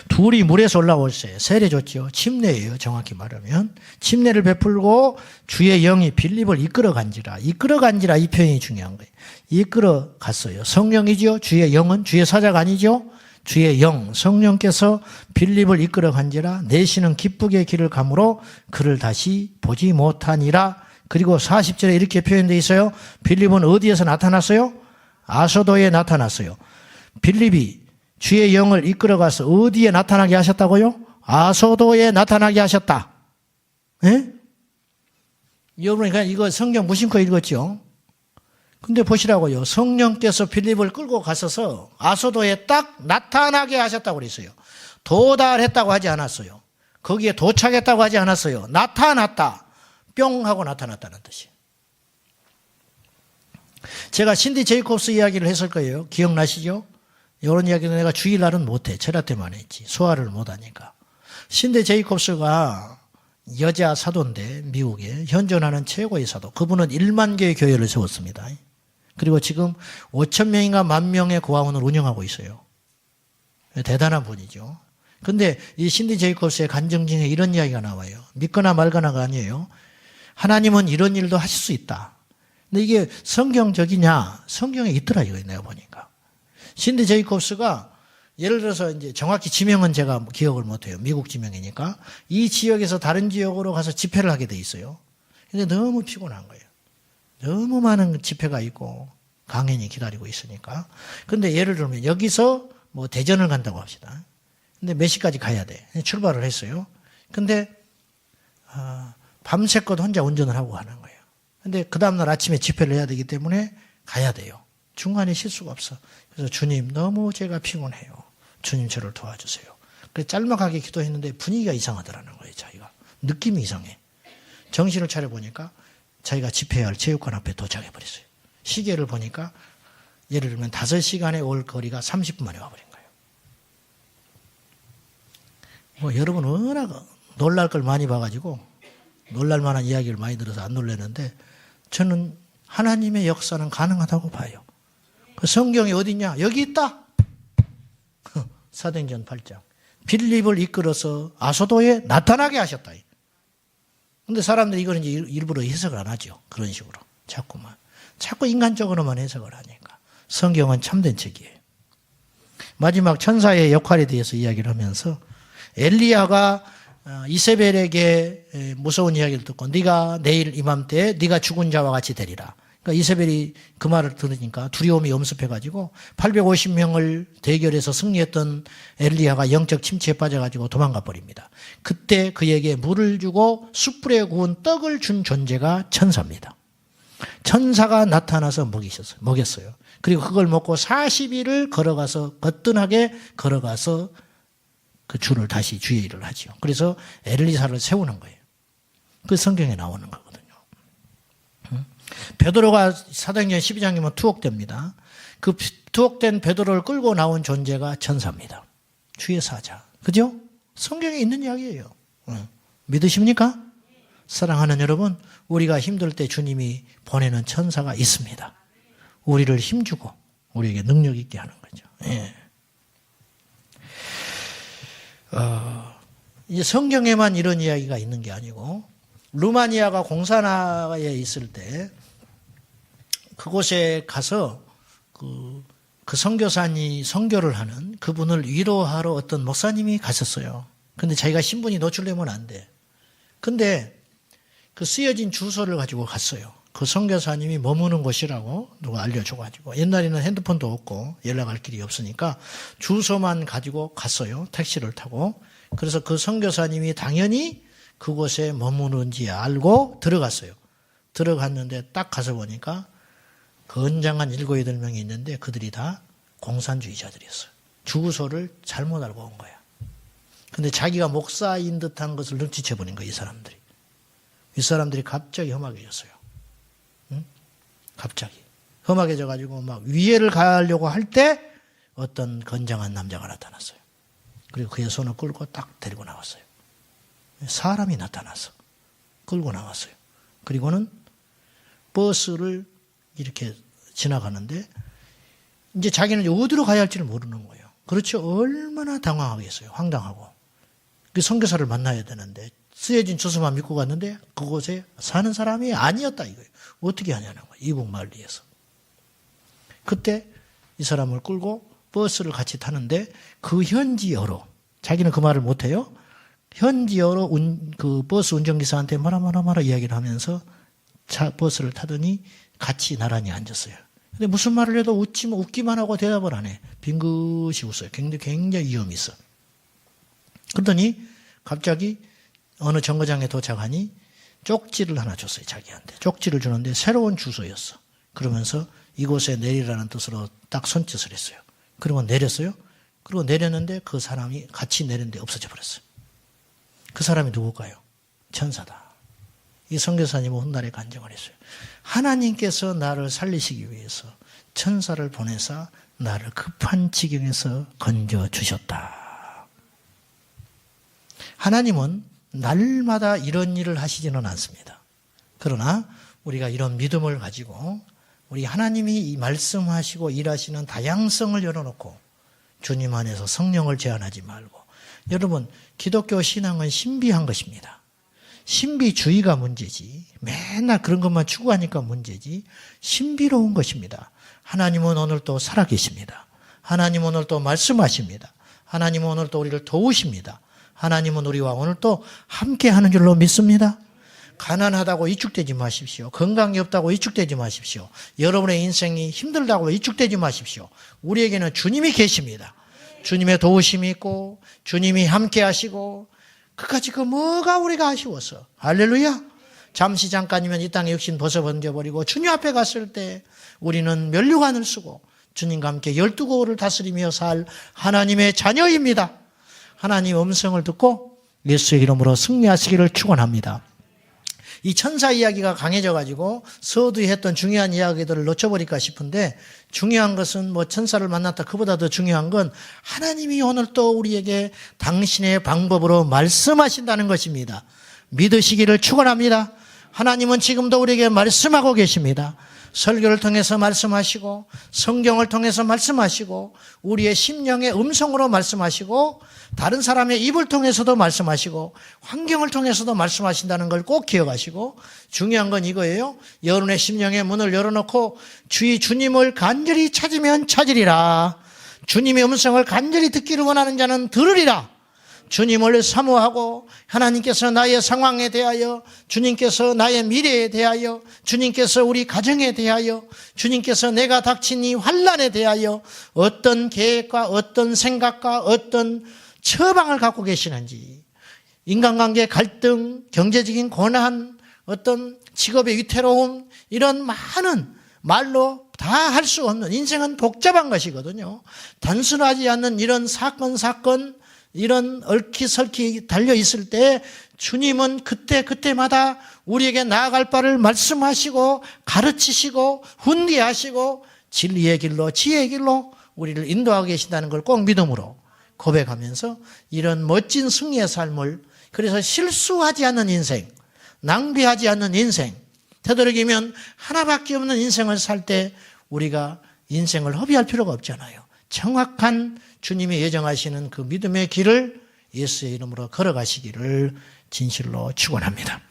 둘이 물에서 올라오세요. 세례 줬죠. 침례예요. 정확히 말하면. 침례를 베풀고 주의 영이 빌립을 이끌어간지라. 이끌어간지라 이 표현이 중요한 거예요. 이끌어갔어요. 성령이죠. 주의 영은 주의 사자가 아니죠. 주의 영, 성령께서 빌립을 이끌어간지라. 내시는 기쁘게 길을 가므로 그를 다시 보지 못하니라. 그리고 40절에 이렇게 표현되어 있어요. 빌립은 어디에서 나타났어요? 아소도에 나타났어요. 빌립이 주의 영을 이끌어가서 어디에 나타나게 하셨다고요? 아소도에 나타나게 하셨다. 예? 여러분, 그냥 이거 성경 무심코 읽었죠? 근데 보시라고요. 성령께서 빌립을 끌고 가셔서 아소도에 딱 나타나게 하셨다고 그랬어요. 도달했다고 하지 않았어요. 거기에 도착했다고 하지 않았어요. 나타났다. 뿅 하고 나타났다는 뜻이에요. 제가 신디 제이콥스 이야기를 했을 거예요. 기억나시죠? 이런 이야기는 내가 주일날은 못해. 철야 때만 했지. 소화를 못하니까. 신디 제이콥스가 여자 사도인데 미국에 현존하는 최고의 사도. 그분은 1만 개의 교회를 세웠습니다. 그리고 지금 5천 명인가 1만 명의 고아원을 운영하고 있어요. 대단한 분이죠. 근데 이 신디 제이콥스의 간증 중에 이런 이야기가 나와요. 믿거나 말거나가 아니에요. 하나님은 이런 일도 하실 수 있다. 근데 이게 성경적이냐? 성경에 있더라 이거예요. 내가 보니까. 신디 제이콥스가 예를 들어서 이제 정확히 지명은 제가 기억을 못해요. 미국 지명이니까. 이 지역에서 다른 지역으로 가서 집회를 하게 돼 있어요. 근데 너무 피곤한 거예요. 너무 많은 집회가 있고 강연이 기다리고 있으니까. 근데 예를 들면 여기서 뭐 대전을 간다고 합시다. 근데 몇 시까지 가야 돼. 출발을 했어요. 근데 밤새껏 혼자 운전을 하고 가는 거예요. 근데 그 다음날 아침에 집회를 해야 되기 때문에 가야 돼요. 중간에 쉴 수가 없어. 그래서 주님 너무 제가 피곤해요. 주님 저를 도와주세요. 그래서 짤막하게 기도했는데 분위기가 이상하더라는 거예요. 자기가. 느낌이 이상해. 정신을 차려보니까 자기가 집회해야 할 체육관 앞에 도착해버렸어요. 시계를 보니까 예를 들면 5시간에 올 거리가 30분 만에 와버린 거예요. 뭐 여러분 워낙 놀랄 걸 많이 봐가지고 놀랄 만한 이야기를 많이 들어서 안 놀라는데 저는 하나님의 역사는 가능하다고 봐요. 그 성경이 어디냐? 여기 있다. 사도행전 8장. 빌립을 이끌어서 아소도에 나타나게 하셨다. 근데 사람들이 이걸 이제 일부러 해석을 안 하죠. 그런 식으로. 자꾸 인간적으로만 해석을 하니까. 성경은 참된 책이에요. 마지막 천사의 역할에 대해서 이야기를 하면서 엘리야가 이세벨에게 무서운 이야기를 듣고 네가 내일 이맘때에 네가 죽은 자와 같이 되리라. 그러니까 이세벨이 그 말을 들으니까 두려움이 엄습해가지고 850명을 대결해서 승리했던 엘리야가 영적 침체에 빠져가지고 도망가 버립니다. 그때 그에게 물을 주고 숯불에 구운 떡을 준 존재가 천사입니다. 천사가 나타나서 먹였어요. 그리고 그걸 먹고 40일을 걸어가서 거뜬하게 걸어가서 그 주를 다시 주의 일을 하죠. 그래서 엘리사를 세우는 거예요. 그 성경에 나오는 거거든요. 베드로가 사도행전 12장이면 투옥됩니다. 그 투옥된 베드로를 끌고 나온 존재가 천사입니다. 주의 사자. 그죠? 성경에 있는 이야기예요. 믿으십니까? 사랑하는 여러분, 우리가 힘들 때 주님이 보내는 천사가 있습니다. 우리를 힘주고 우리에게 능력 있게 하는 거죠. 예. 이제 성경에만 이런 이야기가 있는 게 아니고 루마니아가 공산화에 있을 때 그곳에 가서 그 선교사님 선교를 하는 그분을 위로하러 어떤 목사님이 갔었어요. 근데 자기가 신분이 노출되면 안 돼. 근데 그 쓰여진 주소를 가지고 갔어요. 그 선교사님이 머무는 곳이라고 누가 알려줘가지고 옛날에는 핸드폰도 없고 연락할 길이 없으니까 주소만 가지고 갔어요. 택시를 타고. 그래서 그 선교사님이 당연히 그곳에 머무는지 알고 들어갔어요. 들어갔는데 딱 가서 보니까 건장한 7, 8명이 있는데 그들이 다 공산주의자들이었어요. 주소를 잘못 알고 온 거야. 근데 자기가 목사인 듯한 것을 눈치채버린 거야, 이 사람들이. 이 사람들이 갑자기 험악해졌어요. 응? 갑자기. 험악해져가지고 막 위해를 가려고 할 때 어떤 건장한 남자가 나타났어요. 그리고 그의 손을 끌고 딱 데리고 나왔어요. 사람이 나타나서 끌고 나왔어요. 그리고는 버스를 이렇게 지나가는데 이제 자기는 어디로 가야 할지를 모르는 거예요. 그렇죠. 얼마나 당황하겠어요. 황당하고. 그 선교사를 만나야 되는데 쓰여진 주소만 믿고 갔는데 그곳에 사는 사람이 아니었다 이거예요. 어떻게 하냐는 거예요. 이북 마을리에서. 그때 이 사람을 끌고 버스를 같이 타는데 그 현지어로 자기는 그 말을 못해요. 현지어로 그 버스 운전기사한테 마라 이야기를 하면서 버스를 타더니 같이 나란히 앉았어요. 근데 무슨 말을 해도 웃기만 하고 대답을 안 해. 빙긋이 웃어요. 굉장히 위험이 있어. 그러더니 갑자기 어느 정거장에 도착하니 쪽지를 하나 줬어요. 자기한테. 쪽지를 주는데 새로운 주소였어. 그러면서 이곳에 내리라는 뜻으로 딱 손짓을 했어요. 그리고 내렸어요. 그리고 내렸는데 그 사람이 같이 내렸는데 없어져 버렸어요. 그 사람이 누굴까요? 천사다. 이 선교사님은 훗날에 간증을 했어요. 하나님께서 나를 살리시기 위해서 천사를 보내사 나를 급한 지경에서 건져주셨다. 하나님은 날마다 이런 일을 하시지는 않습니다. 그러나 우리가 이런 믿음을 가지고 우리 하나님이 이 말씀하시고 일하시는 다양성을 열어놓고 주님 안에서 성령을 제한하지 말고, 여러분 기독교 신앙은 신비한 것입니다. 신비주의가 문제지 맨날 그런 것만 추구하니까 문제지 신비로운 것입니다. 하나님은 오늘 또 살아계십니다. 하나님은 오늘 또 말씀하십니다. 하나님은 오늘 또 우리를 도우십니다. 하나님은 우리와 오늘 또 함께하는 줄로 믿습니다. 가난하다고 위축되지 마십시오. 건강이 없다고 위축되지 마십시오. 여러분의 인생이 힘들다고 위축되지 마십시오. 우리에게는 주님이 계십니다. 주님의 도우심이 있고 주님이 함께 하시고 그까지 그 뭐가 우리가 아쉬워서. 할렐루야. 잠시 잠깐이면 이 땅의 육신 벗어던져버리고 주님 앞에 갔을 때 우리는 면류관을 쓰고 주님과 함께 12고을을 다스리며 살 하나님의 자녀입니다. 하나님 음성을 듣고 예수의 이름으로 승리하시기를 축원합니다. 이 천사 이야기가 강해져가지고 서두에 했던 중요한 이야기들을 놓쳐버릴까 싶은데, 중요한 것은 뭐 천사를 만났다 그보다 더 중요한 건 하나님이 오늘 또 우리에게 당신의 방법으로 말씀하신다는 것입니다. 믿으시기를 축원합니다. 하나님은 지금도 우리에게 말씀하고 계십니다. 설교를 통해서 말씀하시고 성경을 통해서 말씀하시고 우리의 심령의 음성으로 말씀하시고 다른 사람의 입을 통해서도 말씀하시고 환경을 통해서도 말씀하신다는 걸 꼭 기억하시고, 중요한 건 이거예요. 여러분의 심령의 문을 열어놓고 주님을 간절히 찾으면 찾으리라. 주님의 음성을 간절히 듣기를 원하는 자는 들으리라. 주님을 사모하고 하나님께서 나의 상황에 대하여, 주님께서 나의 미래에 대하여, 주님께서 우리 가정에 대하여, 주님께서 내가 닥친 이 환난에 대하여 어떤 계획과 어떤 생각과 어떤 처방을 갖고 계시는지, 인간관계 갈등, 경제적인 고난, 어떤 직업의 위태로움, 이런 많은 말로 다 할 수 없는, 인생은 복잡한 것이거든요. 단순하지 않는 이런 사건, 이런 얽히설키 달려있을 때 주님은 그때마다 우리에게 나아갈 바를 말씀하시고 가르치시고 훈계하시고 진리의 길로, 지혜의 길로 우리를 인도하고 계신다는 걸 꼭 믿음으로 고백하면서 이런 멋진 승리의 삶을, 그래서 실수하지 않는 인생, 낭비하지 않는 인생, 되도록이면 하나밖에 없는 인생을 살 때 우리가 인생을 허비할 필요가 없잖아요. 정확한 주님이 예정하시는 그 믿음의 길을 예수의 이름으로 걸어가시기를 진실로 축원합니다.